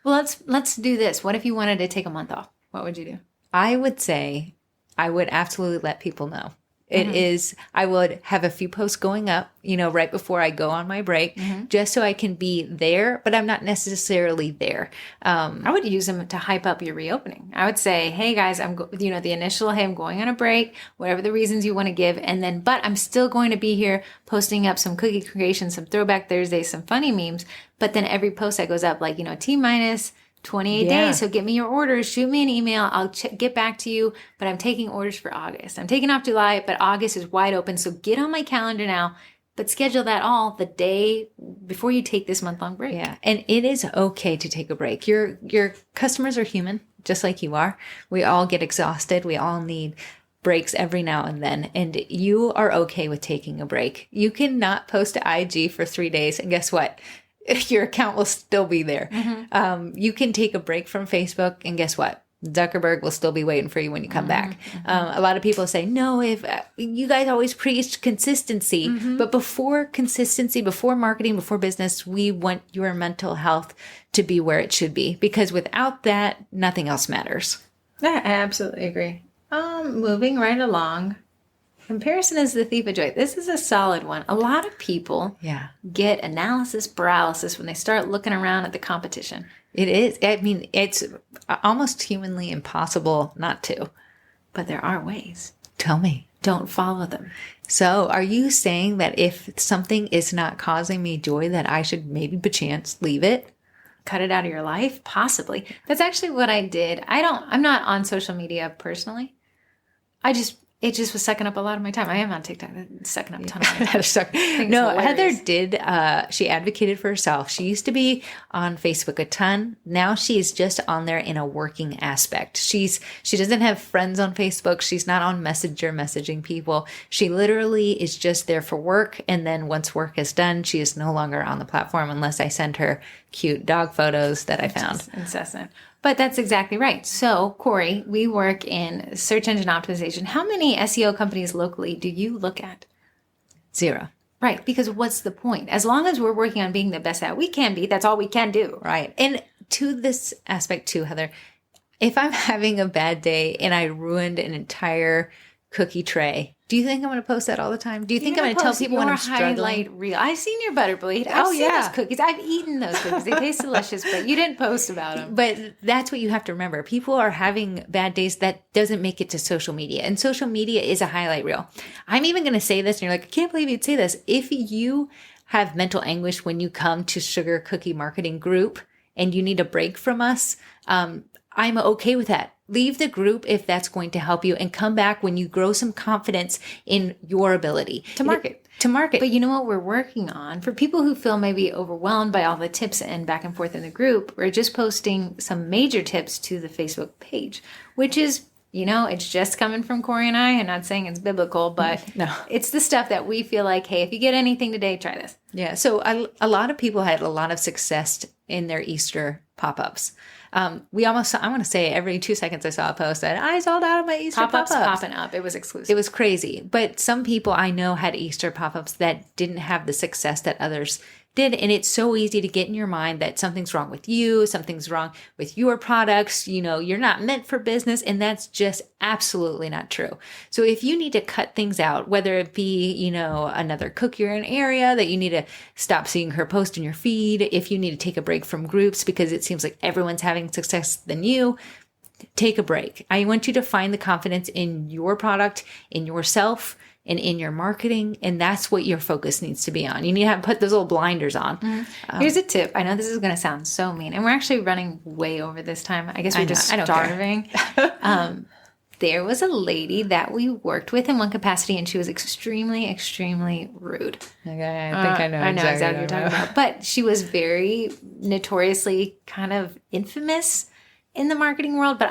Well, let's do this. What if you wanted to take a month off? What would you do? I would say I would absolutely let people know. It is, I would have a few posts going up, right before I go on my break, just so I can be there, but I'm not necessarily there. I would use them to hype up your reopening. I would say, hey guys, the initial, hey, I'm going on a break, whatever the reasons you want to give. And then, but I'm still going to be here posting up some cookie creations, some throwback Thursdays, some funny memes. But then every post that goes up, like, T minus 28 days. So get me your orders, shoot me an email. I'll get back to you, but I'm taking orders for August. I'm taking off July, but August is wide open. So get on my calendar now, but schedule that all the day before you take this month-long break. Yeah. And it is okay to take a break. Your customers are human, just like you are. We all get exhausted. We all need breaks every now and then. And you are okay with taking a break. You cannot post to IG for 3 days. And guess what? Your account will still be there. You can take a break from Facebook, and guess what? Zuckerberg will still be waiting for you when you come back. A lot of people say, no, if you guys always preach consistency, but before consistency, before marketing, before business, we want your mental health to be where it should be, because without that, nothing else matters. I absolutely agree. Moving right along. Comparison is the thief of joy. This is a solid one. A lot of people get analysis paralysis when they start looking around at the competition. It is. I mean, it's almost humanly impossible not to. But there are ways. Tell me. Don't follow them. So are you saying that if something is not causing me joy, that I should maybe perchance leave it? Cut it out of your life? Possibly. That's actually what I did. I'm not on social media personally. It just was sucking up a lot of my time. I am on TikTok. It's sucking up a ton of my time. No, Heather did. She advocated for herself. She used to be on Facebook a ton. Now she's just on there in a working aspect. She doesn't have friends on Facebook. She's not on Messenger messaging people. She literally is just there for work. And then once work is done, she is no longer on the platform unless I send her cute dog photos that I found. Incessant. But that's exactly right. So, Corrie, we work in search engine optimization. How many SEO companies locally do you look at? 0. Right. Because what's the point? As long as we're working on being the best that we can be, that's all we can do. Right. And to this aspect too, Heather, if I'm having a bad day and I ruined an entire cookie tray, do you think I'm going to post that all the time? Do you think I'm going to tell people when I'm struggling? Highlight reel. I've seen your butter bleed. I've seen those cookies. I've eaten those cookies. They taste delicious, but you didn't post about them. But that's what you have to remember. People are having bad days. That doesn't make it to social media. And social media is a highlight reel. I'm even going to say this, and you're like, I can't believe you'd say this. If you have mental anguish when you come to Sugar Cookie Marketing Group and you need a break from us, I'm okay with that. Leave the group if that's going to help you, and come back when you grow some confidence in your ability to market. But you know what we're working on? For people who feel maybe overwhelmed by all the tips and back and forth in the group, we're just posting some major tips to the Facebook page, which is, it's just coming from Corrie and I. I'm not saying it's biblical, but no, it's the stuff that we feel like, hey, if you get anything today, try this. Yeah. So a lot of people had a lot of success in their Easter pop-ups. I want to say every 2 seconds I saw a post that I sold out of my Easter pop-ups. Popping up. It was exclusive. It was crazy. But some people I know had Easter pop-ups that didn't have the success that others did. And it's so easy to get in your mind that something's wrong with you, something's wrong with your products, you're not meant for business. And that's just absolutely not true. So if you need to cut things out, whether it be, another cook you're in an area that you need to stop seeing her post in your feed, if you need to take a break from groups because it seems like everyone's having success than you, take a break. I want you to find the confidence in your product, in yourself, and in your marketing. And that's what your focus needs to be on. You need to put those little blinders on. Mm-hmm. Here's a tip. I know this is going to sound so mean, and we're actually running way over this time. I guess we're just starving. There was a lady that we worked with in one capacity, and she was extremely, extremely rude. Okay, I think I know exactly what you're talking about. But she was very notoriously kind of infamous in the marketing world. But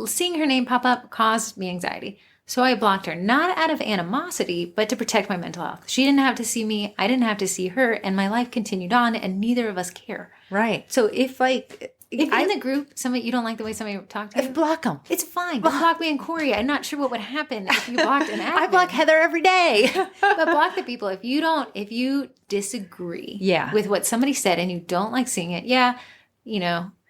seeing her name pop up caused me anxiety. So I blocked her, not out of animosity, but to protect my mental health. She didn't have to see me. I didn't have to see her. And my life continued on, and neither of us care. Right. So if in the group, you don't like the way somebody talked to you, block them. It's fine. But block me and Corrie. I'm not sure what would happen if you blocked an admin. I block Heather every day. But block the people. If you disagree with what somebody said and you don't like seeing it,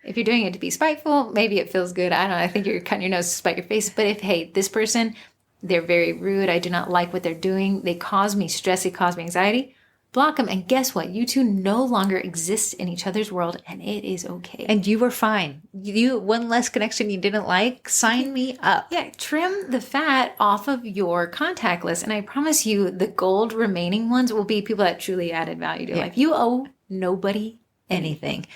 if you're doing it to be spiteful, maybe it feels good. I don't know. I think you're cutting your nose to spite your face. But if, hey, this person, they're very rude. I do not like what they're doing. They cause me stress. They cause me anxiety. Block them. And guess what? You two no longer exist in each other's world, and it is okay. And you were fine. One less connection you didn't like, sign me up. Yeah, trim the fat off of your contact list. And I promise you, the gold remaining ones will be people that truly added value to your life. You owe nobody anything.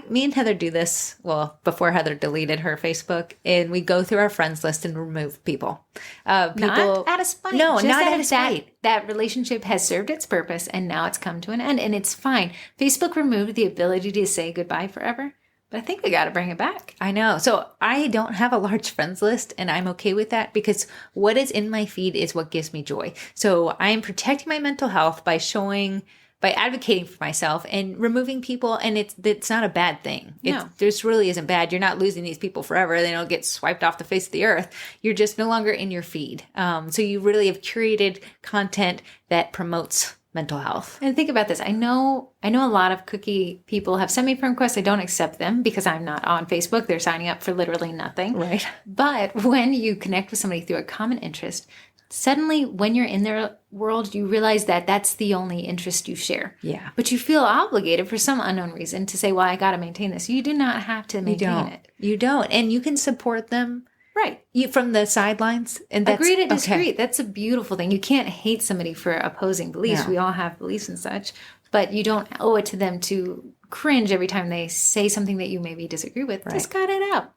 Me and Heather do this, before Heather deleted her Facebook, and we go through our friends list and remove people. Not out of spite. No, not out of spite. That relationship has served its purpose, and now it's come to an end, and it's fine. Facebook removed the ability to say goodbye forever, but I think we got to bring it back. I know. So I don't have a large friends list, and I'm okay with that because what is in my feed is what gives me joy. So I'm protecting my mental health by advocating for myself and removing people, and it's not a bad thing. This really isn't bad. You're not losing these people forever. They don't get swiped off the face of the earth. You're just no longer in your feed. So you really have curated content that promotes mental health. And think about this. I know a lot of cookie people have sent me friend requests. I don't accept them because I'm not on Facebook. They're signing up for literally nothing. Right. But when you connect with somebody through a common interest, suddenly, when you're in their world, you realize that that's the only interest you share. Yeah. But you feel obligated for some unknown reason to say, well, I got to maintain this. You do not have to maintain it. You don't. And you can support them. Right. From the sidelines. And that's agree to disagree. Okay. That's a beautiful thing. You can't hate somebody for opposing beliefs. No. We all have beliefs and such. But you don't owe it to them to cringe every time they say something that you maybe disagree with. Right. Just cut it out.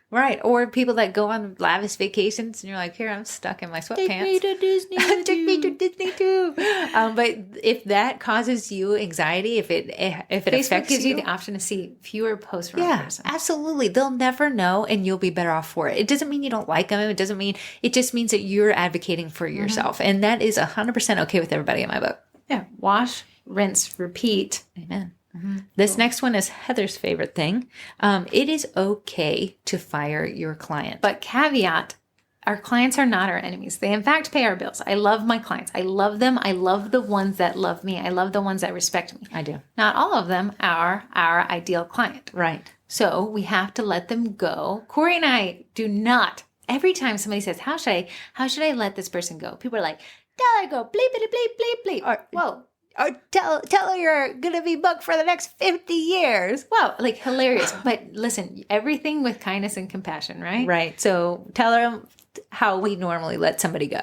Right. Or people that go on lavish vacations and you're like, here, I'm stuck in my sweatpants. Take me to Disney. Take me to Disney too. But if that causes you anxiety, if it Facebook affects gives you the option to see fewer posts from a person. Absolutely. They'll never know and you'll be better off for it. It doesn't mean you don't like them. It just means that you're advocating for yourself. And that is 100% okay with everybody in my book. Yeah. Wash, rinse, repeat. Amen. This next one is Heather's favorite thing. It is okay to fire your client. But caveat, our clients are not our enemies. They in fact pay our bills. I love my clients. I love them. I love the ones that love me. I love the ones that respect me. I do. Not all of them are our ideal client. Right. So we have to let them go. Corrie and I do not. Every time somebody says, how should I let this person go? People are like, tell her go, bleep, bleep, bleep, bleep, bleep. Or, whoa. Or tell her you're going to be booked for the next 50 years. Wow, like hilarious. But listen, everything with kindness and compassion, right? Right. So tell them how we normally let somebody go.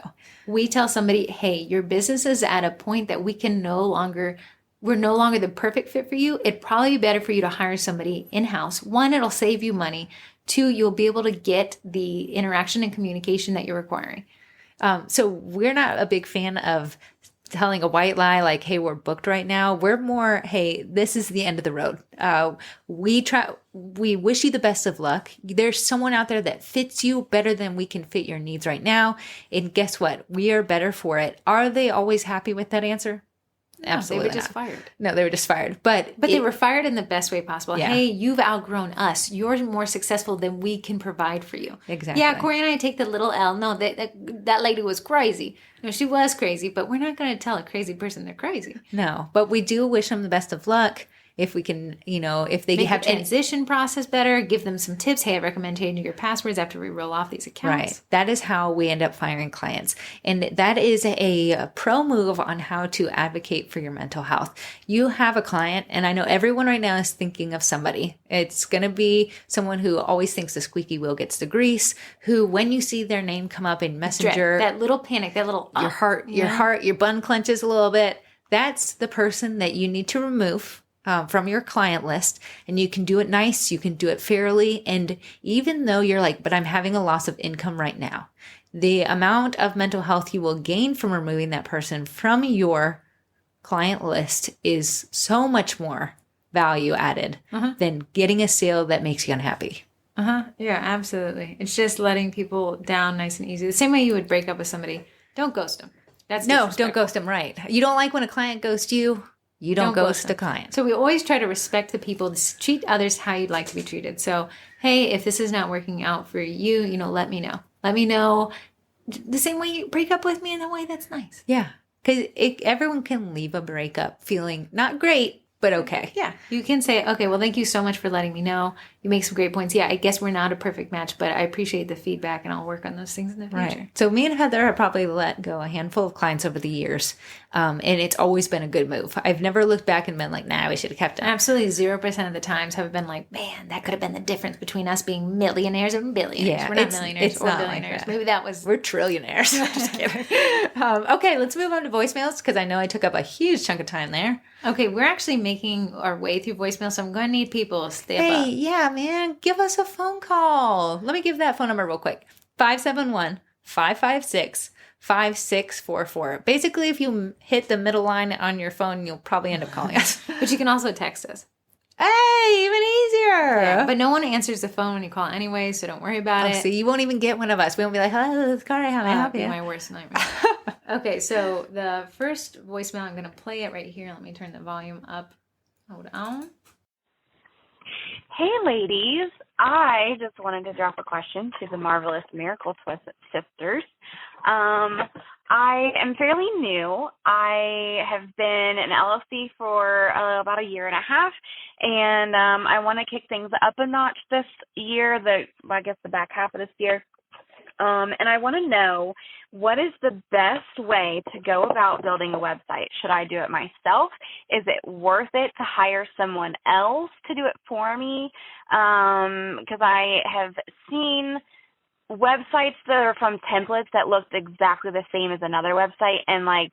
We tell somebody, hey, your business is at a point that we're no longer the perfect fit for you. It'd probably be better for you to hire somebody in-house. One, it'll save you money. Two, you'll be able to get the interaction and communication that you're requiring. So we're not a big fan of telling a white lie like, hey, we're booked right now. We're more, hey, this is the end of the road. We wish you the best of luck. There's someone out there that fits you better than we can fit your needs right now. And guess what? We are better for it. Are they always happy with that answer? Absolutely. They were just fired. No, they were just fired. But they were fired in the best way possible. Yeah. Hey, you've outgrown us. You're more successful than we can provide for you. Exactly. Yeah, Corrie and I take the little L. No, that lady was crazy. No, she was crazy, but we're not going to tell a crazy person they're crazy. No, but we do wish them the best of luck. If we can, if they Make have the transition process better, give them some tips. Hey, I recommend changing your passwords after we roll off these accounts. Right. That is how we end up firing clients. And that is a pro move on how to advocate for your mental health. You have a client, and I know everyone right now is thinking of somebody. It's going to be someone who always thinks the squeaky wheel gets the grease, who when you see their name come up in Messenger, that little panic, that little your bun clenches a little bit. That's the person that you need to remove from your client list, and you can do it nice, you can do it fairly. And even though you're like, but I'm having a loss of income right now, the amount of mental health you will gain from removing that person from your client list is so much more value added than getting a sale that makes you unhappy. Yeah, absolutely. It's just letting people down nice and easy. The same way you would break up with somebody. Don't ghost them. Don't ghost them. Right. You don't like when a client ghosts you. You don't ghost a client. So we always try to respect the people, to treat others how you'd like to be treated. So, hey, if this is not working out for you, let me know. Let me know the same way you break up with me in a way that's nice. Yeah. Because everyone can leave a breakup feeling not great, but okay. Yeah. You can say, okay, well, thank you so much for letting me know. You make some great points. Yeah, I guess we're not a perfect match, but I appreciate the feedback and I'll work on those things in the future. Right. So me and Heather have probably let go a handful of clients over the years. And it's always been a good move. I've never looked back and been like, nah, we should have kept it. Absolutely 0% of the times have been like, man, that could have been the difference between us being millionaires and billionaires. Yeah, we're not millionaires or billionaires. Like Maybe that was... We're trillionaires. Just kidding. Okay, let's move on to voicemails because I know I took up a huge chunk of time there. Okay, we're actually making our way through voicemail, so I'm going to need people to step up. Hey, yeah, man, give us a phone call. Let me give that phone number real quick. 571-556-5644. Basically, if you hit the middle line on your phone, you'll probably end up calling us. But you can also text us. Hey, even easier. Yeah, but no one answers the phone when you call anyway, so don't worry about it. So you won't even get one of us. We won't be like, hello, this is Corrie. How may I help you? My worst nightmare. Okay, so the first voicemail, I'm going to play it right here. Let me turn the volume up. Hold on. Hey, ladies. I just wanted to drop a question to the Marvelous Miracle Sisters. I am fairly new. I have been an LLC for about a year and a half, and I want to kick things up a notch this year, the back half of this year. And I want to know, what is the best way to go about building a website? Should I do it myself? Is it worth it to hire someone else to do it for me? Because I have seen websites that are from templates that looked exactly the same as another website, and my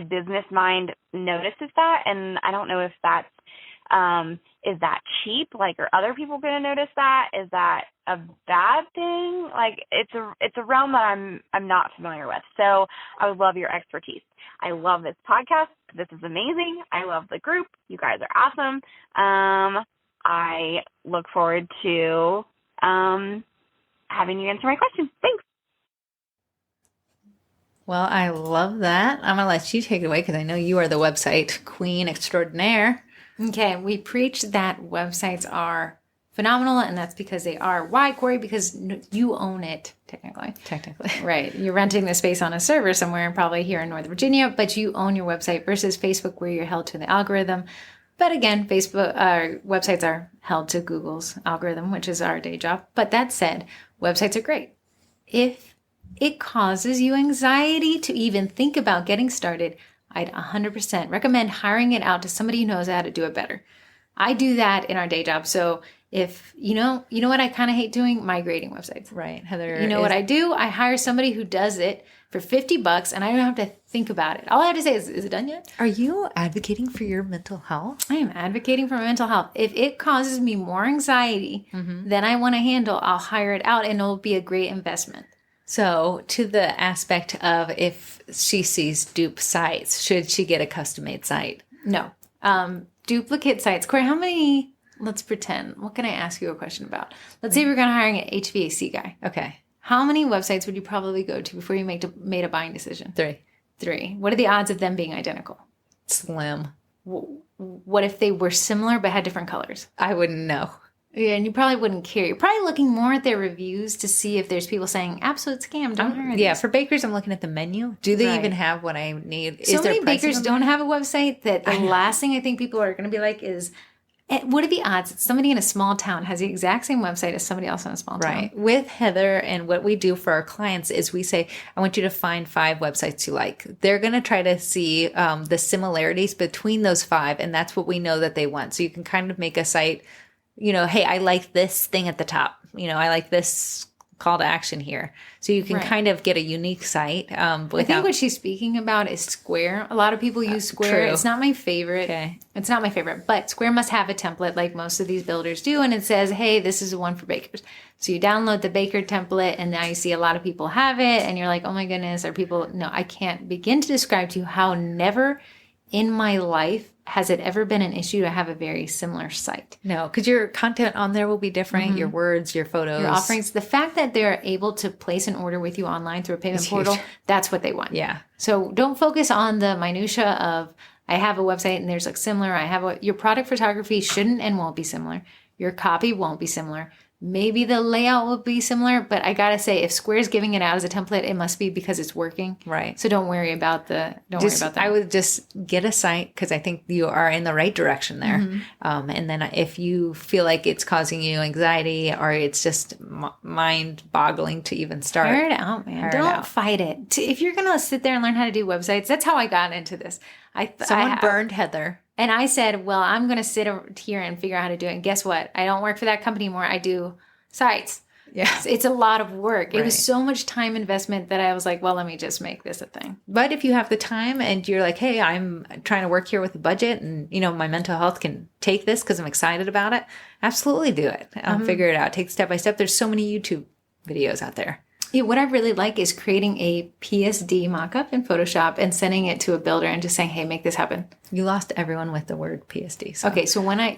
business mind notices that, and I don't know if that's is that cheap? Are other people going to notice that? Is that a bad thing? It's a realm that I'm not familiar with. So I would love your expertise. I love this podcast. This is amazing. I love the group. You guys are awesome. I look forward to having you answer my question. Thanks. Well, I love that. I'm going to let you take it away because I know you are the website queen extraordinaire. Okay, we preach that websites are phenomenal, and that's because they are. Why, Corey? Because you own it, technically. Right. You're renting the space on a server somewhere, probably here in Northern Virginia, but you own your website versus Facebook, where you're held to the algorithm. But again, websites are held to Google's algorithm, which is our day job. But that said, websites are great. If it causes you anxiety to even think about getting started, I'd 100% recommend hiring it out to somebody who knows how to do it better. I do that in our day job. So if, you know what I kind of hate doing? Migrating websites. Right. Heather. You know what I do? I hire somebody who does it for $50 and I don't have to think about it. All I have to say is it done yet? Are you advocating for your mental health? I am advocating for my mental health. If it causes me more anxiety than I want to handle, I'll hire it out and it'll be a great investment. So to the aspect of if she sees dupe sites, should she get a custom-made site? No. Duplicate sites. Corey, how many, let's pretend, what can I ask you a question about? Let's say we're going to hire an HVAC guy. Okay. How many websites would you probably go to before you made a buying decision? 3. What are the odds of them being identical? Slim. What if they were similar but had different colors? I wouldn't know. Yeah, and you probably wouldn't care. You're probably looking more at their reviews to see if there's people saying, absolute scam, don't hire Yeah, these. for bakers, I'm looking at the menu. Do they Right. even have what I need? So many bakers on don't there? have a website that the last thing I think people are going to be like is, what are the odds that somebody in a small town has the exact same website as somebody else in a small town? Right. With Heather and what we do for our clients is we say, I want you to find 5 websites you like. They're going to try to see the similarities between those 5, and that's what we know that they want. So you can kind of make a site, hey, I like this thing at the top. I like this call to action here. So you can Right. kind of get a unique site. I think what she's speaking about is Square. A lot of people use Square. true. It's not my favorite. Okay. It's not my favorite, but Square must have a template like most of these builders do. And it says, hey, this is the one for bakers. So you download the baker template and now you see a lot of people have it. And you're like, oh my goodness, no, I can't begin to describe to you how never in my life has it ever been an issue to have a very similar site. No, because your content on there will be different. Your words, your photos. Your offerings, the fact that they're able to place an order with you online through a payment portal, that's what they want. Yeah. So don't focus on the minutia of, I have a website and there's similar. Your product photography shouldn't and won't be similar. Your copy won't be similar. Maybe the layout will be similar, but I gotta say, if Square's giving it out as a template, it must be because it's working. Right. So don't worry about that. I would just get a site because I think you are in the right direction there. And then if you feel like it's causing you anxiety or it's just mind-boggling to even start, Hire it out, man. Don't fight it. If you're gonna sit there and learn how to do websites, that's how I got into this. Someone burned Heather. And I said, well, I'm going to sit here and figure out how to do it. And guess what? I don't work for that company anymore. I do sites. Yeah. It's a lot of work. Right. It was so much time investment that I was like, well, let me just make this a thing. But if you have the time and you're like, hey, I'm trying to work here with a budget and, my mental health can take this because I'm excited about it, absolutely do it. Figure it out. Take it step by step. There's so many YouTube videos out there. Yeah, what I really like is creating a PSD mockup in Photoshop and sending it to a builder and just saying, hey, make this happen. You lost everyone with the word PSD. So. Okay, so when I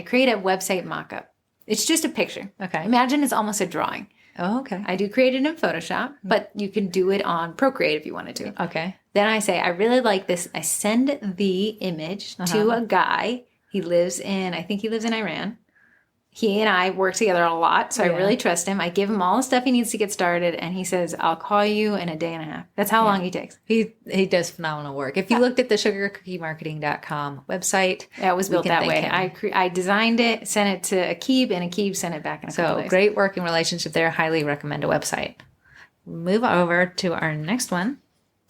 create a website mockup. It's just a picture. Okay. Imagine it's almost a drawing. Oh, okay. I do create it in Photoshop, but you can do it on Procreate if you wanted to. Okay. Then I say, I really like this. I send the image to a guy. I think he lives in Iran. He and I work together a lot, so I really trust him. I give him all the stuff he needs to get started, and he says, I'll call you in a day and a half. That's how long he takes. He does phenomenal work. If you looked at the sugarcookiemarketing.com website. It was built that way. I designed it, sent it to Akib, and Akib sent it back in a couple days. So great working relationship there. Highly recommend a website. Move over to our next one.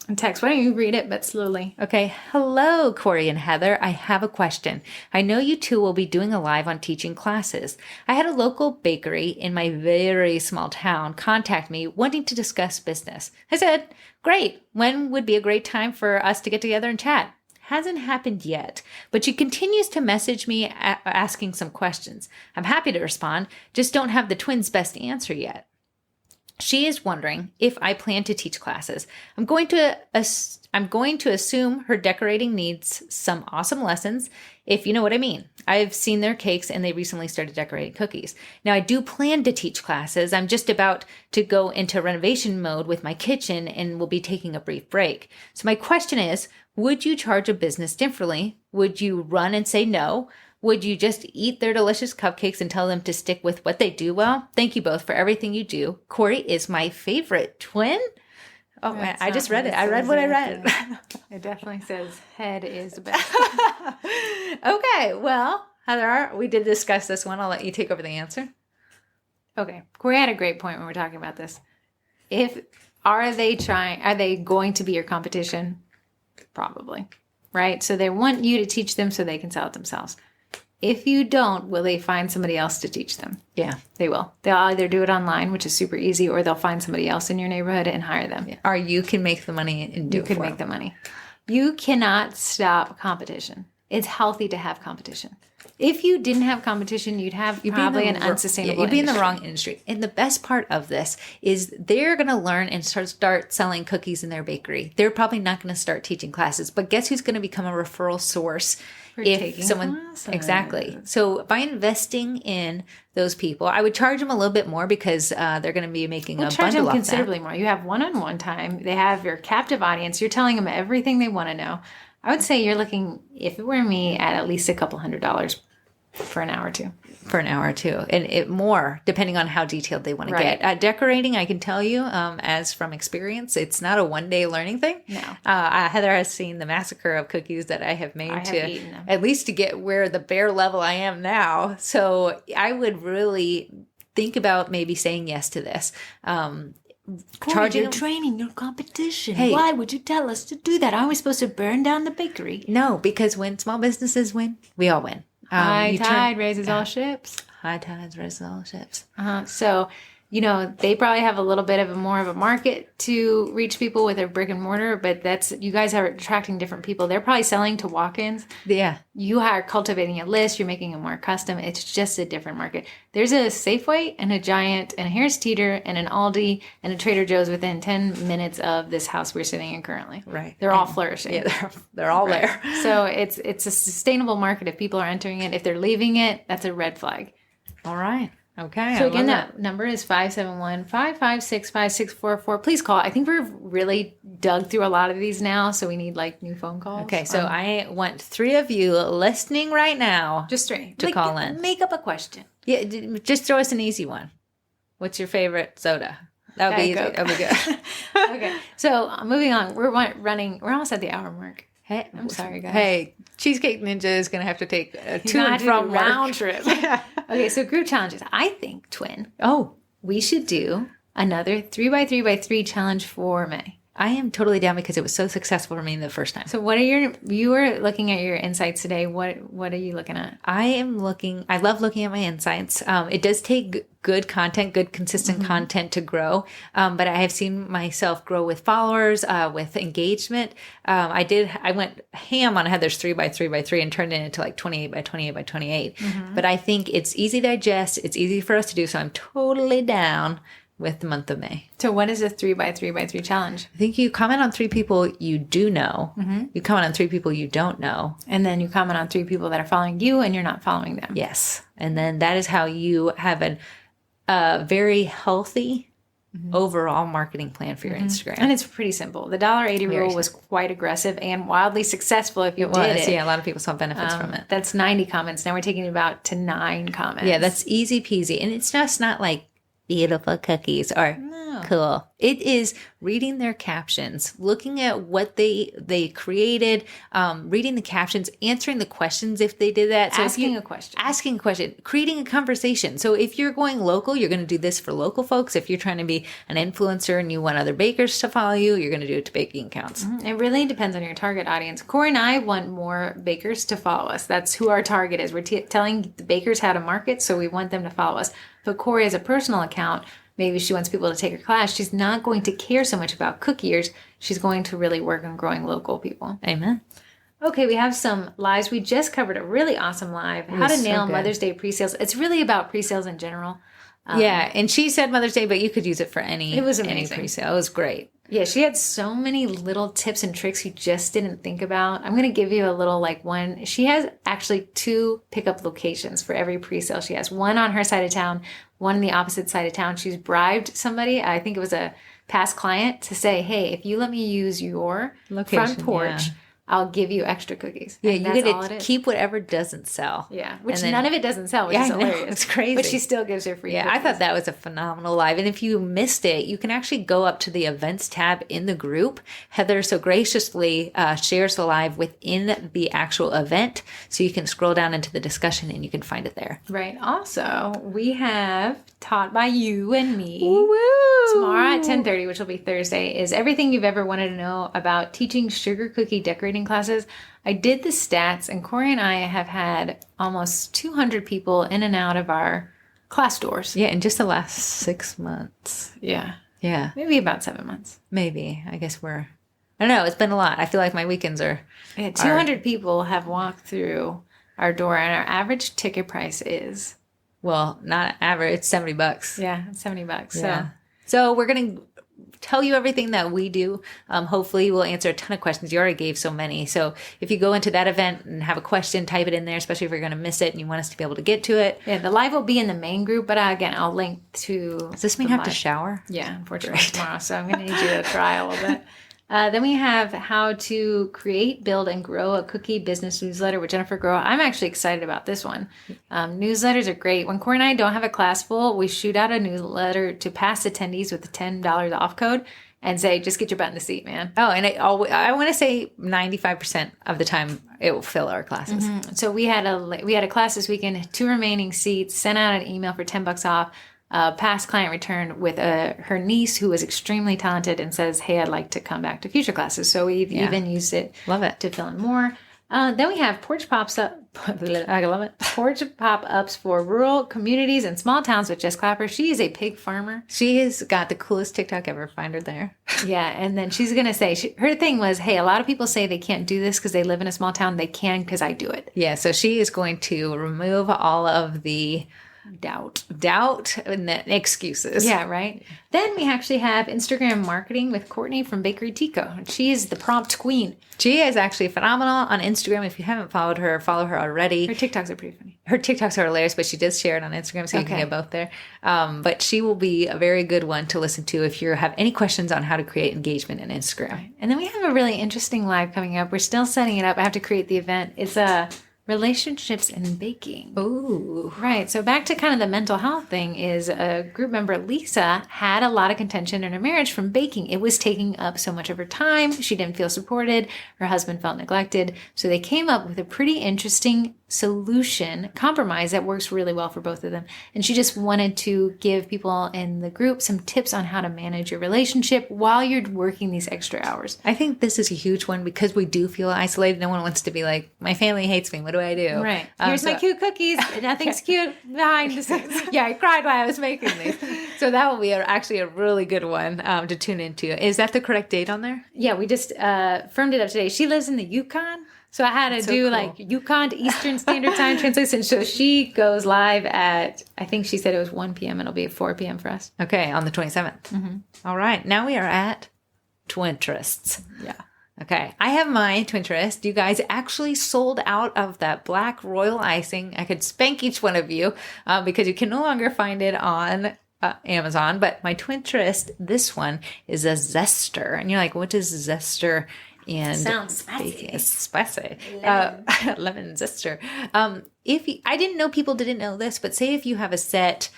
And text, why don't you read it, but slowly? Okay. Hello, Corrie and Heather. I have a question. I know you two will be doing a live on teaching classes. I had a local bakery in my very small town contact me wanting to discuss business. I said, great. When would be a great time for us to get together and chat? Hasn't happened yet, but she continues to message me asking some questions. I'm happy to respond, just don't have the twins' best answer yet. She is wondering if I plan to teach classes. I'm going to assume her decorating needs some awesome lessons, if you know what I mean. I've seen their cakes and they recently started decorating cookies. Now, I do plan to teach classes. I'm just about to go into renovation mode with my kitchen and will be taking a brief break. So my question is, would you charge a business differently? Would you run and say no? Would you just eat their delicious cupcakes and tell them to stick with what they do well? Thank you both for everything you do. Corrie is my favorite twin. Oh, man, I just read it. I read what I read. It definitely says head is the best. Okay, well, Heather, we did discuss this one. I'll let you take over the answer. Okay. Corey had a great point when we were talking about this. Are they going to be your competition? Probably. Right? So they want you to teach them so they can sell it themselves. If you don't, will they find somebody else to teach them? Yeah. They will. They'll either do it online, which is super easy, or they'll find somebody else in your neighborhood and hire them. Yeah. Or you can make the money and do it. You can make the money. You cannot stop competition. It's healthy to have competition. If you didn't have competition, you'd probably an unsustainable You'd be in the industry. wrong industry. And the best part of this is they're going to learn and start selling cookies in their bakery. They're probably not going to start teaching classes. But guess who's going to become a referral source? Taking classes. Exactly. So by investing in those people, I would charge them a little bit more because they're going to be making a Charge bundle them off considerably more. You have one-on-one time. They have your captive audience. You're telling them everything they want to know. I would say you're looking, if it were me, at least a couple $100 for an hour or two. For an hour or two, and it more depending on how detailed they want to Right. get. Decorating, I can tell you, as from experience, it's not a one-day learning thing. No. Heather has seen the massacre of cookies that I have made I have eaten them. at least to get where the bare level I am now. So I would really think about maybe saying yes to this. Charging, you're training your competition. Hey. Why would you tell us to do that? Aren't we supposed to burn down the bakery? No, because when small businesses win, we all win. High tide raises all ships. High tides raise all ships. So, they probably have a little bit of more of a market to reach people with a brick and mortar, but you guys are attracting different people. They're probably selling to walk-ins. Yeah. You are cultivating a list. You're making it more custom. It's just a different market. There's a Safeway and a Giant and a Harris Teeter and an Aldi and a Trader Joe's within 10 minutes of this house we're sitting in currently. Right. They're all flourishing. Yeah, they're all there. So it's a sustainable market. If people are entering it, if they're leaving it, that's a red flag. All right. Okay. So again, that number is 571-556-5644. Please call. I think we've really dug through a lot of these now, so we need new phone calls. Okay, so I want 3 of you listening right now. Just 3 to call in. Make up a question. Yeah, just throw us an easy one. What's your favorite soda? That would be easy. Diet That would be good. Okay, so moving on. We're almost at the hour mark. Hey, I'm sorry, guys. Hey, Cheesecake Ninja is going to have to take a to and from round work. trip. Okay, so group challenges. I think, Twin, Oh, we should do another 3x3x3 challenge for May. I am totally down because it was so successful for me the first time. So what are you were looking at your insights today. What are you looking at? I love looking at my insights. It does take good content, good consistent content to grow. But I have seen myself grow with followers, with engagement. I went ham on Heather's 3x3x3 and turned it into 28x28x28. But I think it's easy to digest. It's easy for us to do. So I'm totally down with the month of May. So what is a 3x3x3 challenge? I think you comment on 3 people you do know. You comment on 3 people you don't know. And then you comment on 3 people that are following you and you're not following them. Yes. And then that is how you have a very healthy overall marketing plan for your Instagram. And it's pretty simple. The $1.80 Very rule was quite aggressive and wildly successful if you did it. Yeah, a lot of people saw benefits from it. That's 90 comments. Now we're taking it about to 9 comments. Yeah, that's easy peasy. And it's just not beautiful cookies or cool. It is reading their captions, looking at what they created, reading the captions, answering the questions if they did that. So Asking a question, creating a conversation. So if you're going local, you're going to do this for local folks. If you're trying to be an influencer and you want other bakers to follow you, you're going to do it to baking accounts. It really depends on your target audience. Corey and I want more bakers to follow us. That's who our target is. We're telling the bakers how to market, so we want them to follow us. But Corey has a personal account. Maybe she wants people to take her class. She's not going to care so much about cookiers. She's going to really work on growing local people. Amen. Okay, we have some lives. We just covered a really awesome live. How to nail Mother's Day pre-sales. It's really about pre-sales in general. Yeah, and she said Mother's Day, but you could use it for any. It was any amazing. pre-sale. It was great. Yeah, she had so many little tips and tricks you just didn't think about. I'm going to give you a little one. She has actually 2 pickup locations for every pre-sale. She has one on her side of town, one on the opposite side of town. She's bribed somebody, I think it was a past client, to say, hey, if you let me use your Location, front porch, I'll give you extra cookies. Yeah, And you that's get all it to is. keep whatever doesn't sell. Yeah, which then- none of it doesn't sell, which Yeah, is I know. hilarious. It's crazy. But she still gives her free Yeah, cookies. I thought that was a phenomenal live. And if you missed it, you can actually go up to the events tab in the group. Heather so graciously shares the live within the actual event. So you can scroll down into the discussion and you can find it there. Right. Also, we have Taught by You and Me. Woo! Tomorrow at 10:30, which will be Thursday, is everything you've ever wanted to know about teaching sugar cookie decorating classes. I did the stats, and Corrie and I have had almost 200 people in and out of our class doors. Yeah, in just the last 6 months. Yeah. Yeah, Maybe about 7 months. maybe. I guess I don't know. It's been a lot. I feel like my weekends are. Yeah, 200 people have walked through our door, and our average ticket price is, Well, not average. It's $70. yeah, $70. Yeah. So we're going to tell you everything that we do. Hopefully we'll answer a ton of questions. You already gave so many. So if you go into that event and have a question, type it in there, especially if you're going to miss it and you want us to be able to get to it. Yeah, the live will be in the main group, but again, I'll link to. Does this mean the have to live. shower? Yeah, unfortunately tomorrow. So I'm going to need you to try a little bit. Then we have how to create, build, and grow a cookie business newsletter with Jennifer Groh. I'm actually excited about this one. Newsletters are great. When Corey and I don't have a class full, we shoot out a newsletter to past attendees with a $10 off code and say, just get your butt in the seat, man. Oh, and I want to say 95% of the time it will fill our classes. So we had a class this weekend, 2 remaining seats, sent out an email for $10 off. Past client returned with her niece who is extremely talented and says, hey, I'd like to come back to future classes. So we've even used it Love it. to fill in more. Then we have porch pops up. I love it. Porch pop-ups for rural communities and small towns with Jess Clapper. She is a pig farmer. She has got the coolest TikTok ever. Find her there. Yeah, and then she's going to say, her thing was, hey, a lot of people say they can't do this because they live in a small town. They can because I do it. Yeah, so she is going to remove all of the doubt and the excuses. Yeah, right. Then we actually have Instagram marketing with Courtney from Bakery Tico. She is the prompt queen. She is actually phenomenal on Instagram. If you haven't followed her, follow her already. Her TikToks are pretty funny. Her TikToks are hilarious, but she does share it on Instagram, so you can get both there. But she will be a very good one to listen to if you have any questions on how to create engagement in Instagram. Right. And then we have a really interesting live coming up. We're still setting it up. I have to create the event. It's relationships and baking. Ooh. Right. So back to kind of the mental health thing is a group member, Lisa, had a lot of contention in her marriage from baking. It was taking up so much of her time. She didn't feel supported. Her husband felt neglected. So they came up with a pretty interesting solution, compromise that works really well for both of them. And she just wanted to give people in the group some tips on how to manage your relationship while you're working these extra hours. I think this is a huge one because we do feel isolated. No one wants to be like, my family hates me. What do I do? Right. Here's my cute cookies. Nothing's cute behind the scenes. Yeah, I cried while I was making these. So that will be actually a really good one to tune into. Is that the correct date on there? Yeah, we just firmed it up today. She lives in the Yukon. So I had to do like Yukon to Eastern Standard Time translation. So she goes live at, I think she said it was 1 p.m. It'll be at 4 p.m. for us. Okay, on the 27th. Mm-hmm. All right. Now we are at Twinterests. Yeah. Okay. I have my Twinterest. You guys actually sold out of that black royal icing. I could spank each one of you because you can no longer find it on Amazon. But my Twinterest, this one, is a zester. And you're like, what is zester? And sounds spicy. It's spicy. Lemon zester. I didn't know people didn't know this, but say if you have a set,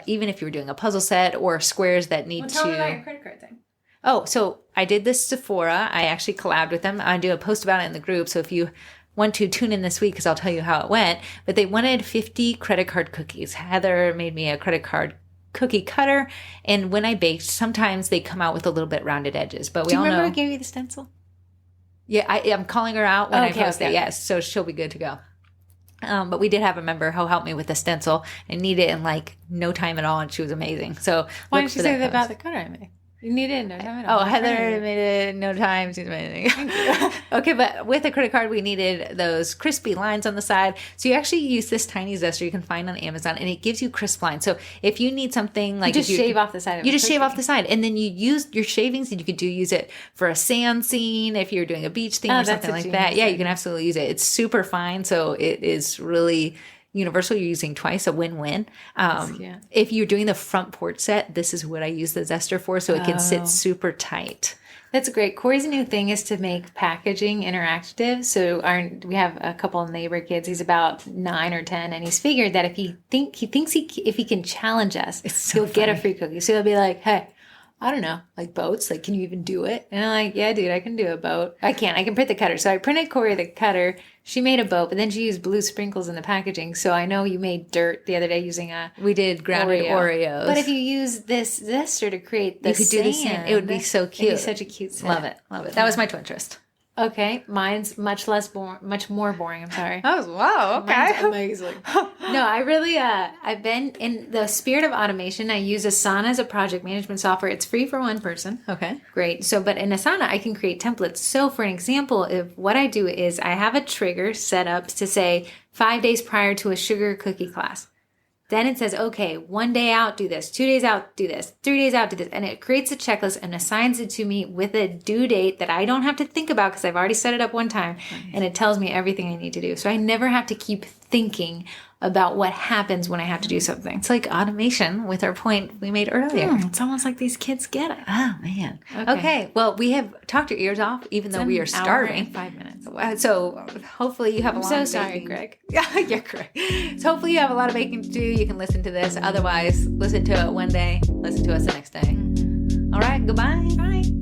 even if you were doing a puzzle set or squares that need Tell me about to. your credit card thing. Oh, so I did this Sephora. I actually collabed with them. I do a post about it in the group. So if you want to tune in this week, because I'll tell you how it went. But they wanted 50 credit card cookies. Heather made me a credit card cookie cutter. And when I baked, sometimes they come out with a little bit rounded edges. But we all know. Do you remember who gave you the stencil? Yeah, I'm calling her out when I post it. Okay. Yes, so she'll be good to go. But we did have a member who helped me with the stencil and needed it in like no time at all, and she was amazing. So Why didn't you say that about the cutter I made? You need it in no time at all. Oh, Heather made it in no time. She's amazing. Okay, but with a credit card, we needed those crispy lines on the side. So you actually use this tiny zester you can find on Amazon, and it gives you crisp lines. So if you need something like you just shave off the side of it. You just shave off the side, and then you use your shavings, and you could use it for a sand scene if you're doing a beach theme or something like that. Yeah, you can absolutely use it. It's super fine, so it is really universal. You're using twice, a win-win. If you're doing the front porch set, this is what I use the zester for, so it can sit super tight. That's great. Corey's new thing is to make packaging interactive. So we have a couple of neighbor kids. He's about 9 or 10, and he's figured that if he can challenge us, he'll get a free cookie. So he'll be like, "Hey, I don't know, like boats. Like, can you even do it?" And I'm like, "Yeah, dude, I can do a boat. I can print the cutter." So I printed Corey the cutter. She made a boat, but then she used blue sprinkles in the packaging. So I know you made dirt the other day using We did grounded Oreos. But if you use this zester to create you could do the sand. It would be so cute. It'd be such a cute sand. Love it. That was my Twinterest. Okay, mine's much more boring. I'm sorry. Oh, wow. Okay. Mine's amazing. No, I really, I've been in the spirit of automation. I use Asana as a project management software. It's free for one person. Okay. Great. So, but in Asana, I can create templates. So for an example, if what I do is I have a trigger set up to say 5 days prior to a sugar cookie class. Then it says, okay, 1 day out, do this. 2 days out, do this. 3 days out, do this. And it creates a checklist and assigns it to me with a due date that I don't have to think about because I've already set it up one time. Nice. And it tells me everything I need to do. So I never have to keep thinking about what happens when I have to do something. It's like automation with our point we made earlier. It's almost like these kids get it. Oh, man. Okay. Well, we have talked your ears off, even though we are starving. 5 minutes. So hopefully you have a lot of baking. I'm so sorry, Greg. Yeah, you're correct. So hopefully you have a lot of baking to do. You can listen to this. Otherwise, listen to it one day. Listen to us the next day. All right. Goodbye. Bye.